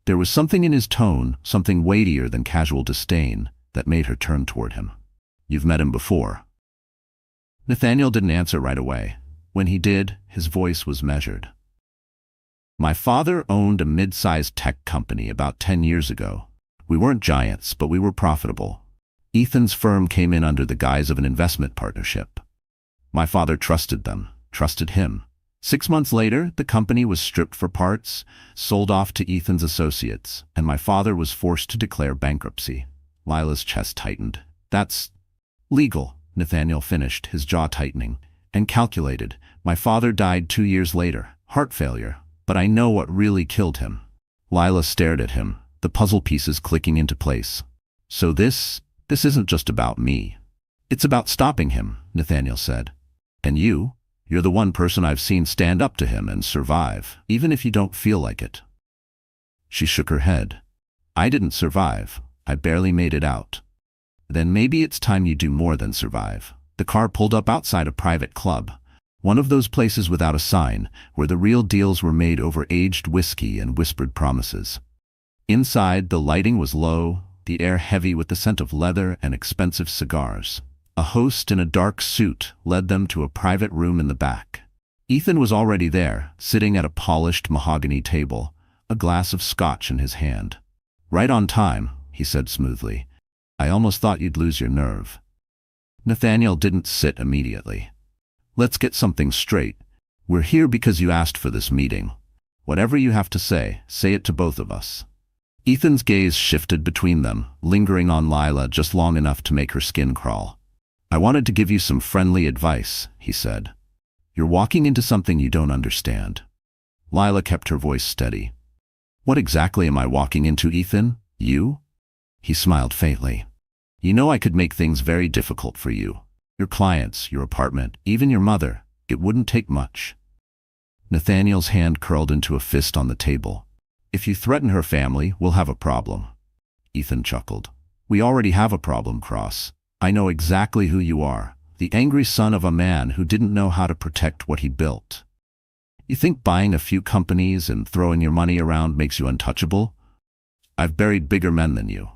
There was something in his tone, something weightier than casual disdain, that made her turn toward him. You've met him before. Nathaniel didn't answer right away. When he did, his voice was measured. My father owned a mid-sized tech company about 10 years ago. We weren't giants, but we were profitable. Ethan's firm came in under the guise of an investment partnership. My father trusted them, trusted him. 6 months later, the company was stripped for parts, sold off to Ethan's associates, and my father was forced to declare bankruptcy. Lila's chest tightened. That's legal, Nathaniel finished, his jaw tightening, and calculated. My father died 2 years later, heart failure, but I know what really killed him. Lila stared at him, the puzzle pieces clicking into place. So this isn't just about me. It's about stopping him, Nathaniel said. And you're the one person I've seen stand up to him and survive, even if you don't feel like it. She shook her head. I didn't survive. I barely made it out. Then maybe it's time you do more than survive. The car pulled up outside a private club, one of those places without a sign, where the real deals were made over aged whiskey and whispered promises. Inside, the lighting was low, the air heavy with the scent of leather and expensive cigars. A host in a dark suit led them to a private room in the back. Ethan was already there, sitting at a polished mahogany table, a glass of scotch in his hand. Right on time, he said smoothly. I almost thought you'd lose your nerve. Nathaniel didn't sit immediately. Let's get something straight. We're here because you asked for this meeting. Whatever you have to say it to both of us. Ethan's gaze shifted between them, lingering on Lila just long enough to make her skin crawl. I wanted to give you some friendly advice, he said. You're walking into something you don't understand. Lila kept her voice steady. What exactly am I walking into, Ethan? You? He smiled faintly. You know I could make things very difficult for you. Your clients, your apartment, even your mother. It wouldn't take much. Nathaniel's hand curled into a fist on the table. If you threaten her family, we'll have a problem. Ethan chuckled. We already have a problem, Cross. I know exactly who you are, the angry son of a man who didn't know how to protect what he built. You think buying a few companies and throwing your money around makes you untouchable? I've buried bigger men than you.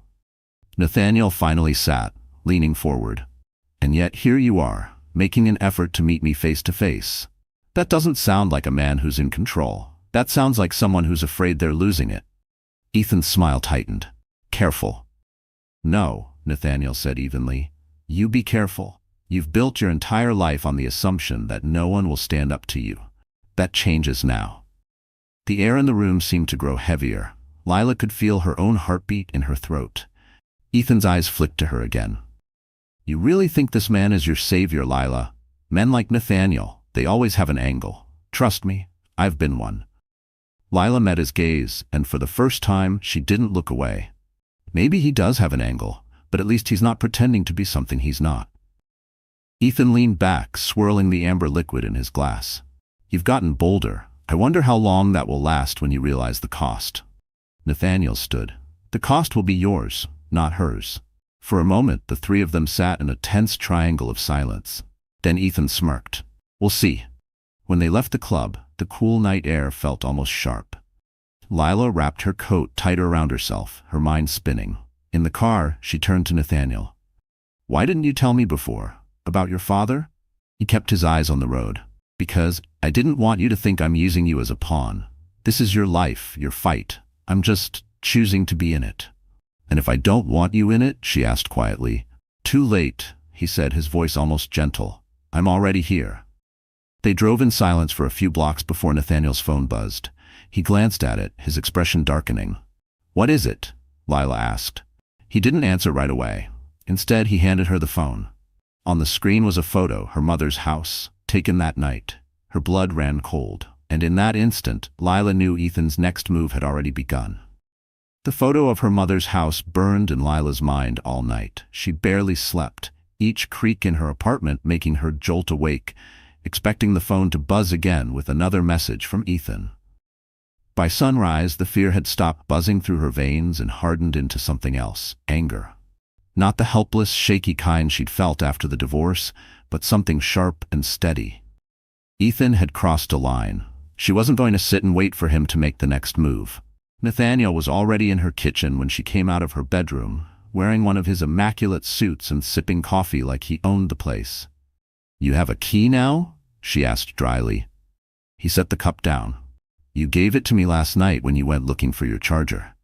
Nathaniel finally sat, leaning forward. And yet here you are, making an effort to meet me face to face. That doesn't sound like a man who's in control. That sounds like someone who's afraid they're losing it. Ethan's smile tightened. Careful. No, Nathaniel said evenly. You be careful. You've built your entire life on the assumption that no one will stand up to you. That changes now. The air in the room seemed to grow heavier. Lila could feel her own heartbeat in her throat. Ethan's eyes flicked to her again. You really think this man is your savior, Lila? Men like Nathaniel, they always have an angle. Trust me, I've been one. Lila met his gaze, and for the first time, she didn't look away. Maybe he does have an angle, but at least he's not pretending to be something he's not. Ethan leaned back, swirling the amber liquid in his glass. You've gotten bolder. I wonder how long that will last when you realize the cost. Nathaniel stood. The cost will be yours, not hers. For a moment, the three of them sat in a tense triangle of silence. Then Ethan smirked. We'll see. When they left the club, the cool night air felt almost sharp. Lila wrapped her coat tighter around herself, her mind spinning. In the car, she turned to Nathaniel. Why didn't you tell me before? About your father? He kept his eyes on the road. Because I didn't want you to think I'm using you as a pawn. This is your life, your fight. I'm just choosing to be in it. And if I don't want you in it, she asked quietly. Too late, he said, his voice almost gentle. I'm already here. They drove in silence for a few blocks before Nathaniel's phone buzzed. He glanced at it, his expression darkening. What is it? Lila asked. He didn't answer right away. Instead, he handed her the phone. On the screen was a photo, her mother's house, taken that night. Her blood ran cold, and in that instant, Lila knew Ethan's next move had already begun. The photo of her mother's house burned in Lila's mind all night. She barely slept, each creak in her apartment making her jolt awake, expecting the phone to buzz again with another message from Ethan. By sunrise, the fear had stopped buzzing through her veins and hardened into something else, anger. Not the helpless, shaky kind she'd felt after the divorce, but something sharp and steady. Ethan had crossed a line. She wasn't going to sit and wait for him to make the next move. Nathaniel was already in her kitchen when she came out of her bedroom, wearing one of his immaculate suits and sipping coffee like he owned the place. "You have a key now?" she asked dryly. He set the cup down. "You gave it to me last night when you went looking for your charger."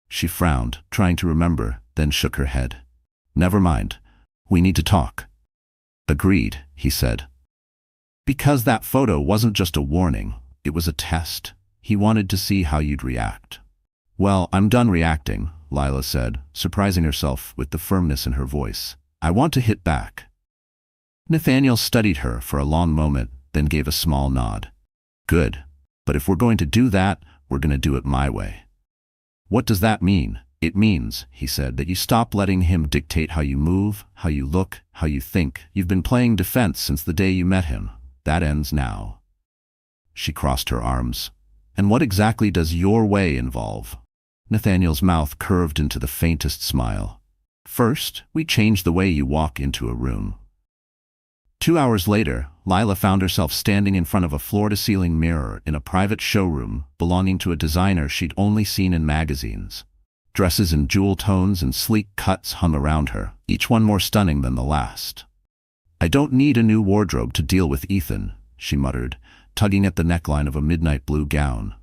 She frowned, trying to remember, then shook her head. "Never mind. We need to talk." "Agreed," he said. Because that photo wasn't just a warning, it was a test. He wanted to see how you'd react. "Well, I'm done reacting," Lila said, surprising herself with the firmness in her voice. "I want to hit back." Nathaniel studied her for a long moment, then gave a small nod. "Good. But if we're going to do that, we're going to do it my way." "What does that mean?" "It means," he said, "that you stop letting him dictate how you move, how you look, how you think. You've been playing defense since the day you met him. That ends now." She crossed her arms. "And what exactly does your way involve?" Nathaniel's mouth curved into the faintest smile. "First, we change the way you walk into a room." 2 hours later, Lila found herself standing in front of a floor-to-ceiling mirror in a private showroom belonging to a designer she'd only seen in magazines. Dresses in jewel tones and sleek cuts hung around her, each one more stunning than the last. "I don't need a new wardrobe to deal with Ethan," she muttered, tugging at the neckline of a midnight blue gown.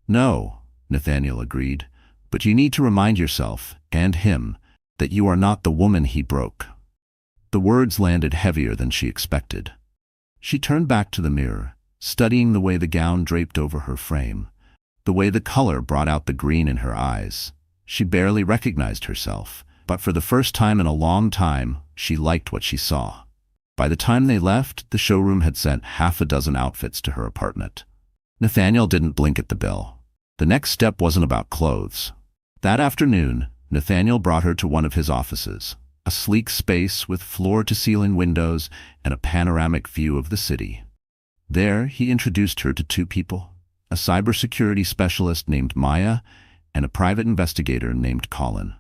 "No," Nathaniel agreed, "but you need to remind yourself, and him, that you are not the woman he broke." The words landed heavier than she expected. She turned back to the mirror, studying the way the gown draped over her frame, the way the color brought out the green in her eyes. She barely recognized herself, but for the first time in a long time, she liked what she saw. By the time they left, the showroom had sent half a dozen outfits to her apartment. Nathaniel didn't blink at the bill. The next step wasn't about clothes. That afternoon, Nathaniel brought her to one of his offices, a sleek space with floor-to-ceiling windows and a panoramic view of the city. There, he introduced her to two people, a cybersecurity specialist named Maya and a private investigator named Colin.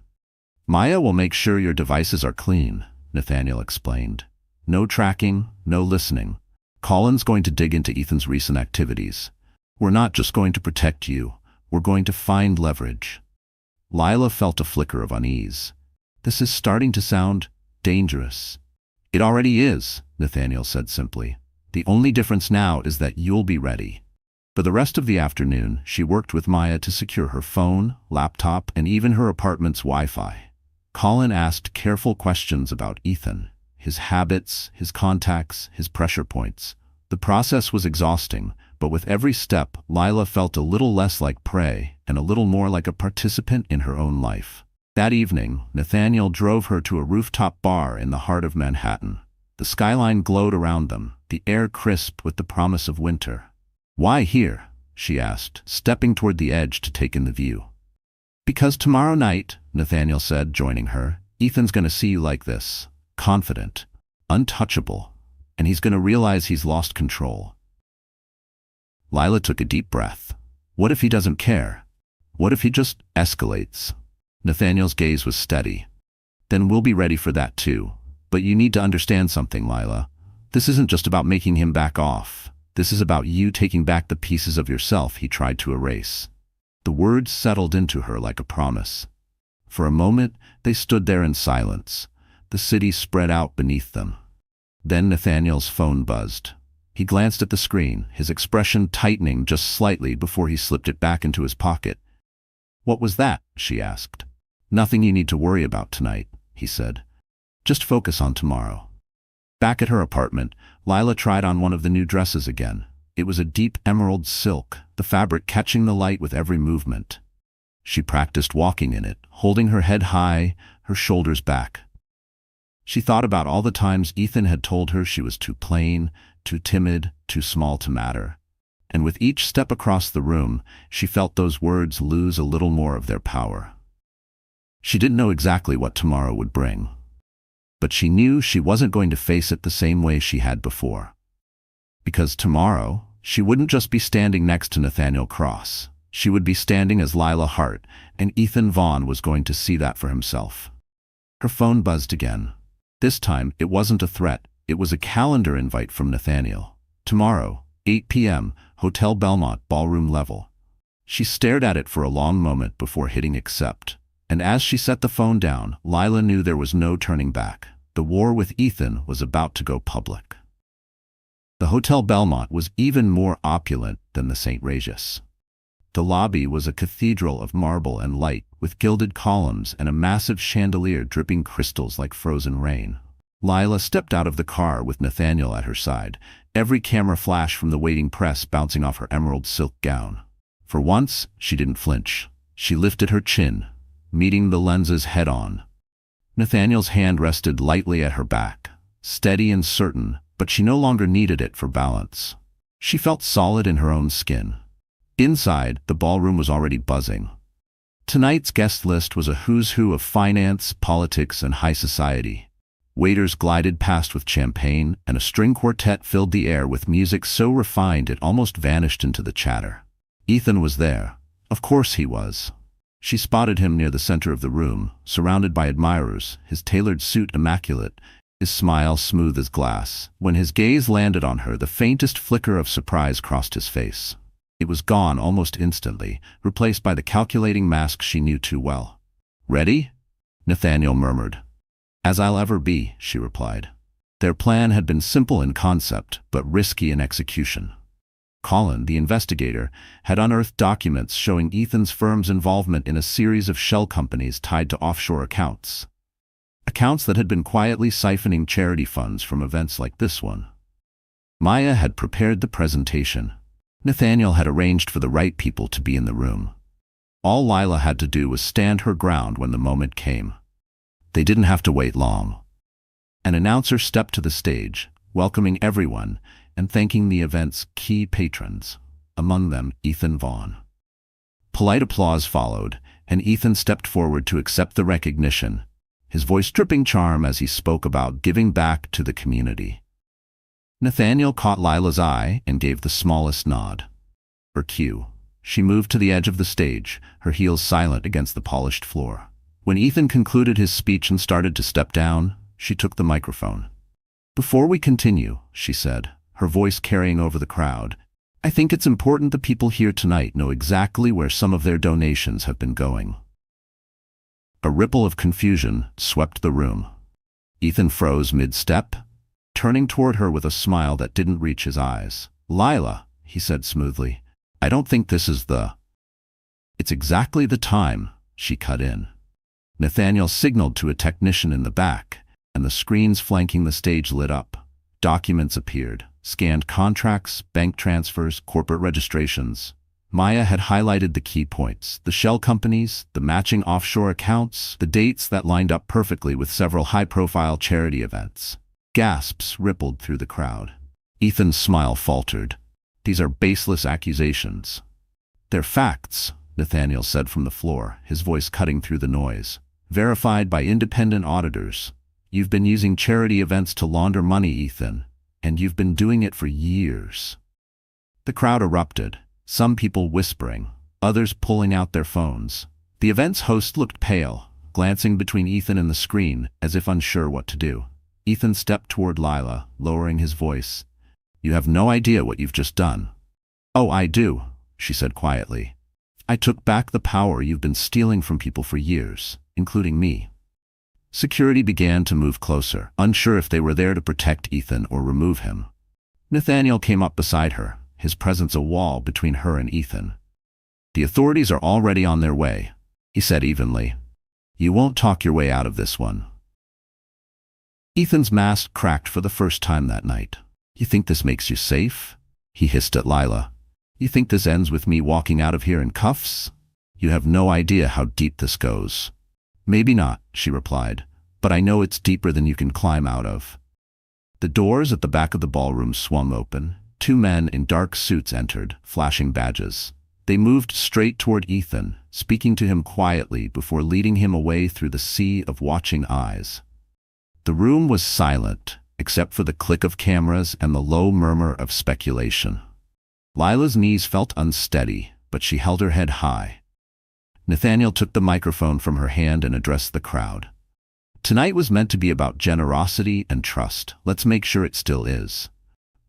"Maya will make sure your devices are clean," Nathaniel explained. "No tracking, no listening. Colin's going to dig into Ethan's recent activities. We're not just going to protect you, we're going to find leverage." Lila felt a flicker of unease. "This is starting to sound dangerous." "It already is," Nathaniel said simply. "The only difference now is that you'll be ready." For the rest of the afternoon, she worked with Maya to secure her phone, laptop, and even her apartment's Wi-Fi. Colin asked careful questions about Ethan, his habits, his contacts, his pressure points. The process was exhausting, but with every step, Lila felt a little less like prey and a little more like a participant in her own life. That evening, Nathaniel drove her to a rooftop bar in the heart of Manhattan. The skyline glowed around them, the air crisp with the promise of winter. "Why here?" she asked, stepping toward the edge to take in the view. "Because tomorrow night," Nathaniel said, joining her, "Ethan's going to see you like this, confident, untouchable, and he's going to realize he's lost control." Lila took a deep breath. What if he doesn't care? What if he just escalates? Nathaniel's gaze was steady. "Then we'll be ready for that too. But you need to understand something, Lila. This isn't just about making him back off. This is about you taking back the pieces of yourself he tried to erase." The words settled into her like a promise. For a moment, they stood there in silence, the city spread out beneath them. Then Nathaniel's phone buzzed. He glanced at the screen, his expression tightening just slightly before he slipped it back into his pocket. "What was that?" she asked. "Nothing you need to worry about tonight," he said. "Just focus on tomorrow." Back at her apartment, Lila tried on one of the new dresses again. It was a deep emerald silk, the fabric catching the light with every movement. She practiced walking in it, holding her head high, her shoulders back. She thought about all the times Ethan had told her she was too plain, too timid, too small to matter. And with each step across the room, she felt those words lose a little more of their power. She didn't know exactly what tomorrow would bring, but she knew she wasn't going to face it the same way she had before. Because tomorrow, she wouldn't just be standing next to Nathaniel Cross. She would be standing as Lila Hart, and Ethan Vaughn was going to see that for himself. Her phone buzzed again. This time, it wasn't a threat. It was a calendar invite from Nathaniel. Tomorrow, 8 p.m., Hotel Belmont, ballroom level. She stared at it for a long moment before hitting accept. And as she set the phone down, Lila knew there was no turning back. The war with Ethan was about to go public. The Hotel Belmont was even more opulent than the St. Regis. The lobby was a cathedral of marble and light, with gilded columns and a massive chandelier dripping crystals like frozen rain. Lila stepped out of the car with Nathaniel at her side, every camera flash from the waiting press bouncing off her emerald silk gown. For once, she didn't flinch. She lifted her chin, meeting the lenses head-on. Nathaniel's hand rested lightly at her back, steady and certain, but she no longer needed it for balance. She felt solid in her own skin. Inside, the ballroom was already buzzing. Tonight's guest list was a who's who of finance, politics, and high society. Waiters glided past with champagne, and a string quartet filled the air with music so refined it almost vanished into the chatter. Ethan was there. Of course he was. She spotted him near the center of the room, surrounded by admirers, his tailored suit immaculate, his smile smooth as glass. When his gaze landed on her, the faintest flicker of surprise crossed his face. It was gone almost instantly, replaced by the calculating mask she knew too well. "Ready?" Nathaniel murmured. "As I'll ever be," she replied. Their plan had been simple in concept, but risky in execution. Colin, the investigator, had unearthed documents showing Ethan's firm's involvement in a series of shell companies tied to offshore accounts. Accounts that had been quietly siphoning charity funds from events like this one. Maya had prepared the presentation. Nathaniel had arranged for the right people to be in the room. All Lila had to do was stand her ground when the moment came. They didn't have to wait long. An announcer stepped to the stage, welcoming everyone and thanking the event's key patrons, among them Ethan Vaughn. Polite applause followed, and Ethan stepped forward to accept the recognition, his voice dripping charm as he spoke about giving back to the community. Nathaniel caught Lila's eye and gave the smallest nod. Her cue. She moved to the edge of the stage, her heels silent against the polished floor. When Ethan concluded his speech and started to step down, she took the microphone. "Before we continue," she said, her voice carrying over the crowd, "I think it's important the people here tonight know exactly where some of their donations have been going." A ripple of confusion swept the room. Ethan froze mid-step, turning toward her with a smile that didn't reach his eyes. "Lila," he said smoothly, "I don't think this is the—" "It's exactly the time," she cut in. Nathaniel signaled to a technician in the back, and the screens flanking the stage lit up. Documents appeared. Scanned contracts, bank transfers, corporate registrations. Maya had highlighted the key points, the shell companies, the matching offshore accounts, the dates that lined up perfectly with several high-profile charity events. Gasps rippled through the crowd. Ethan's smile faltered. "These are baseless accusations." "They're facts," Nathaniel said from the floor, his voice cutting through the noise. "Verified by independent auditors. You've been using charity events to launder money, Ethan. And you've been doing it for years." The crowd erupted, some people whispering, others pulling out their phones. The event's host looked pale, glancing between Ethan and the screen as if unsure what to do. Ethan stepped toward Lila, lowering his voice. "You have no idea what you've just done." "Oh, I do," she said quietly. "I took back the power you've been stealing from people for years, including me." Security began to move closer, unsure if they were there to protect Ethan or remove him. Nathaniel came up beside her, his presence a wall between her and Ethan. "The authorities are already on their way," he said evenly. "You won't talk your way out of this one." Ethan's mask cracked for the first time that night. "You think this makes you safe?" he hissed at Lila. "You think this ends with me walking out of here in cuffs? You have no idea how deep this goes." "Maybe not," she replied, "but I know it's deeper than you can climb out of." The doors at the back of the ballroom swung open. Two men in dark suits entered, flashing badges. They moved straight toward Ethan, speaking to him quietly before leading him away through the sea of watching eyes. The room was silent, except for the click of cameras and the low murmur of speculation. Lila's knees felt unsteady, but she held her head high. Nathaniel took the microphone from her hand and addressed the crowd. Tonight was meant to be about generosity and trust. Let's make sure it still is.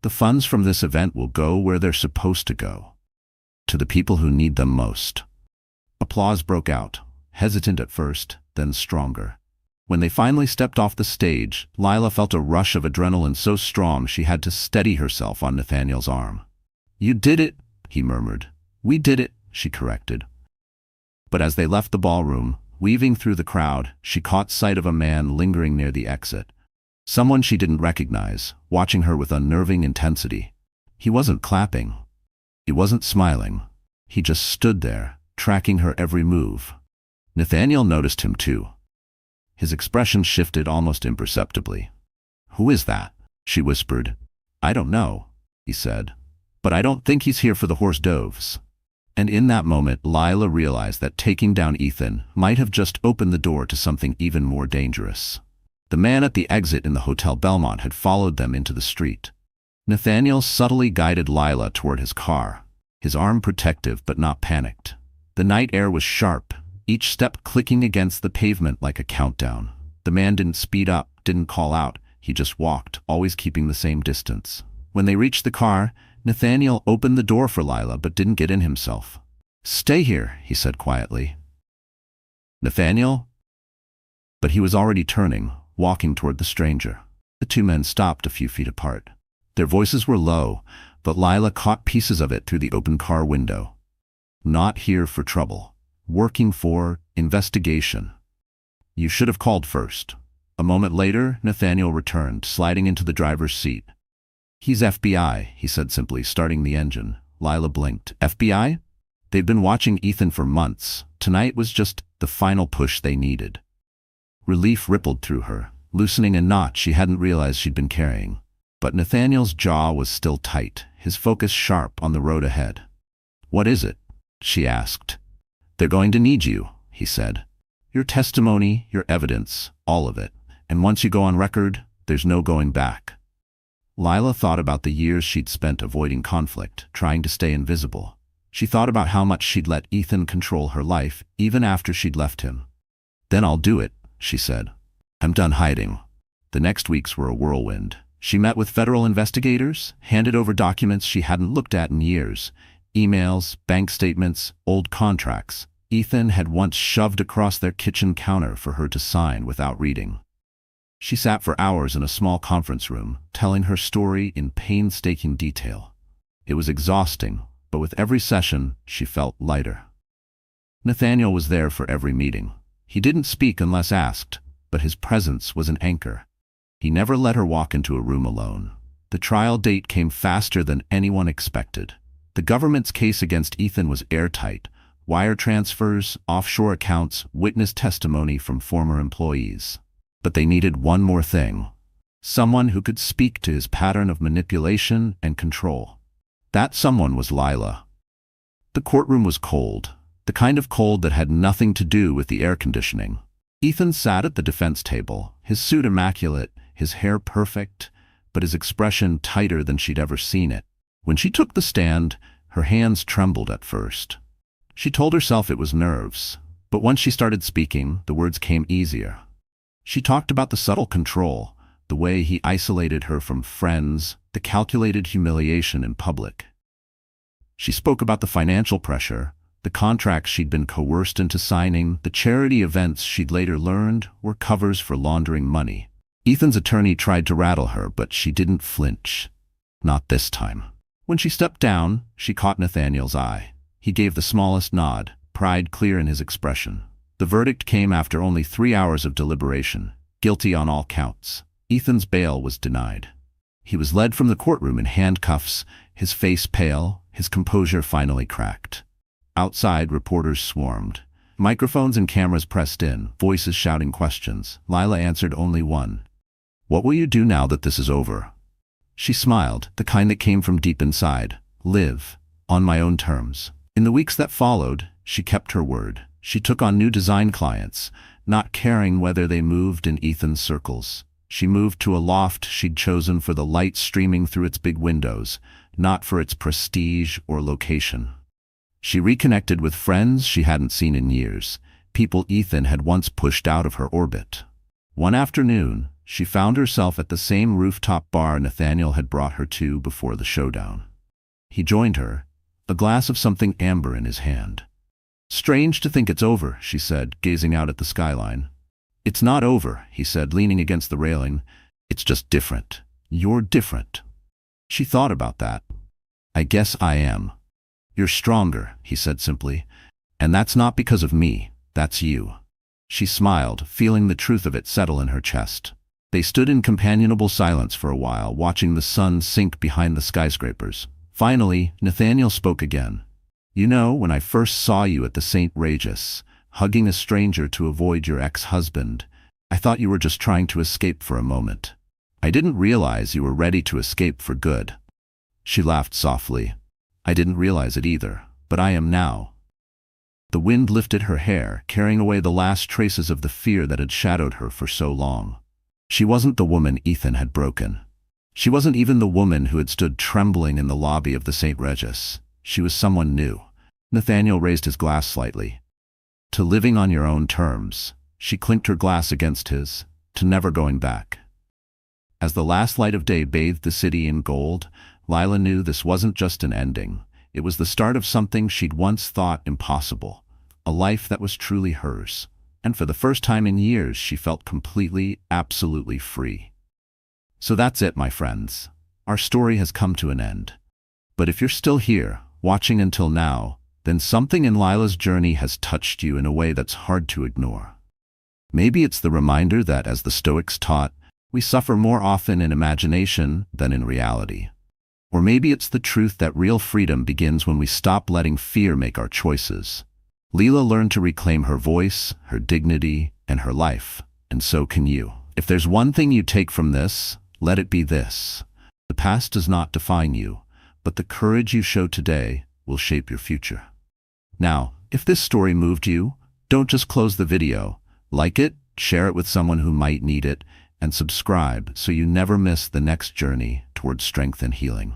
The funds from this event will go where they're supposed to go. To the people who need them most. Applause broke out, hesitant at first, then stronger. When they finally stepped off the stage, Lila felt a rush of adrenaline so strong she had to steady herself on Nathaniel's arm. "You did it," he murmured. "We did it," she corrected. But as they left the ballroom, weaving through the crowd, she caught sight of a man lingering near the exit. Someone she didn't recognize, watching her with unnerving intensity. He wasn't clapping. He wasn't smiling. He just stood there, tracking her every move. Nathaniel noticed him too. His expression shifted almost imperceptibly. "Who is that?" she whispered. "I don't know," he said. "But I don't think he's here for the horse doves." And in that moment, Lila realized that taking down Ethan might have just opened the door to something even more dangerous. The man at the exit in the Hotel Belmont had followed them into the street. Nathaniel subtly guided Lila toward his car, his arm protective but not panicked. The night air was sharp, each step clicking against the pavement like a countdown. The man didn't speed up, didn't call out, he just walked, always keeping the same distance. When they reached the car, Nathaniel opened the door for Lila but didn't get in himself. "Stay here," he said quietly. "Nathaniel?" But he was already turning, walking toward the stranger. The two men stopped a few feet apart. Their voices were low, but Lila caught pieces of it through the open car window. "Not here for trouble. Working for investigation. You should have called first." A moment later, Nathaniel returned, sliding into the driver's seat. "He's FBI," he said simply, starting the engine. Lila blinked. "FBI?" They'd been watching Ethan for months. Tonight was just the final push they needed. Relief rippled through her, loosening a knot she hadn't realized she'd been carrying. But Nathaniel's jaw was still tight, his focus sharp on the road ahead. "What is it?" she asked. "They're going to need you," he said. "Your testimony, your evidence, all of it. And once you go on record, there's no going back." Lila thought about the years she'd spent avoiding conflict, trying to stay invisible. She thought about how much she'd let Ethan control her life, even after she'd left him. "Then I'll do it," she said. "I'm done hiding." The next weeks were a whirlwind. She met with federal investigators, handed over documents she hadn't looked at in years. Emails, bank statements, old contracts. Ethan had once shoved across their kitchen counter for her to sign without reading. She sat for hours in a small conference room, telling her story in painstaking detail. It was exhausting, but with every session, she felt lighter. Nathaniel was there for every meeting. He didn't speak unless asked, but his presence was an anchor. He never let her walk into a room alone. The trial date came faster than anyone expected. The government's case against Ethan was airtight. Wire transfers, offshore accounts, witness testimony from former employees. But they needed one more thing. Someone who could speak to his pattern of manipulation and control. That someone was Lila. The courtroom was cold, the kind of cold that had nothing to do with the air conditioning. Ethan sat at the defense table, his suit immaculate, his hair perfect, but his expression tighter than she'd ever seen it. When she took the stand, her hands trembled at first. She told herself it was nerves, but once she started speaking, the words came easier. She talked about the subtle control, the way he isolated her from friends, the calculated humiliation in public. She spoke about the financial pressure, the contracts she'd been coerced into signing, the charity events she'd later learned were covers for laundering money. Ethan's attorney tried to rattle her, but she didn't flinch. Not this time. When she stepped down, she caught Nathaniel's eye. He gave the smallest nod, pride clear in his expression. The verdict came after only 3 hours of deliberation, guilty on all counts. Ethan's bail was denied. He was led from the courtroom in handcuffs, his face pale, his composure finally cracked. Outside, reporters swarmed. Microphones and cameras pressed in, voices shouting questions. Lila answered only one. "What will you do now that this is over?" She smiled, the kind that came from deep inside. "Live, on my own terms." In the weeks that followed, she kept her word. She took on new design clients, not caring whether they moved in Ethan's circles. She moved to a loft she'd chosen for the light streaming through its big windows, not for its prestige or location. She reconnected with friends she hadn't seen in years, people Ethan had once pushed out of her orbit. One afternoon, she found herself at the same rooftop bar Nathaniel had brought her to before the showdown. He joined her, a glass of something amber in his hand. "Strange to think it's over," she said, gazing out at the skyline. "It's not over," he said, leaning against the railing. "It's just different. You're different." She thought about that. "I guess I am." "You're stronger," he said simply. "And that's not because of me, that's you." She smiled, feeling the truth of it settle in her chest. They stood in companionable silence for a while, watching the sun sink behind the skyscrapers. Finally, Nathaniel spoke again. "You know, when I first saw you at the St. Regis, hugging a stranger to avoid your ex-husband, I thought you were just trying to escape for a moment. I didn't realize you were ready to escape for good." She laughed softly. "I didn't realize it either, but I am now." The wind lifted her hair, carrying away the last traces of the fear that had shadowed her for so long. She wasn't the woman Ethan had broken. She wasn't even the woman who had stood trembling in the lobby of the St. Regis. She was someone new. Nathaniel raised his glass slightly. "To living on your own terms." She clinked her glass against his. "To never going back." As the last light of day bathed the city in gold, Lila knew this wasn't just an ending. It was the start of something she'd once thought impossible. A life that was truly hers. And for the first time in years, she felt completely, absolutely free. So that's it, my friends. Our story has come to an end. But if you're still here, watching until now, then something in Lila's journey has touched you in a way that's hard to ignore. Maybe it's the reminder that, as the Stoics taught, we suffer more often in imagination than in reality. Or maybe it's the truth that real freedom begins when we stop letting fear make our choices. Lila learned to reclaim her voice, her dignity, and her life, and so can you. If there's one thing you take from this, let it be this. The past does not define you, but the courage you show today will shape your future. Now, if this story moved you, don't just close the video. Like it, share it with someone who might need it, and subscribe so you never miss the next journey towards strength and healing.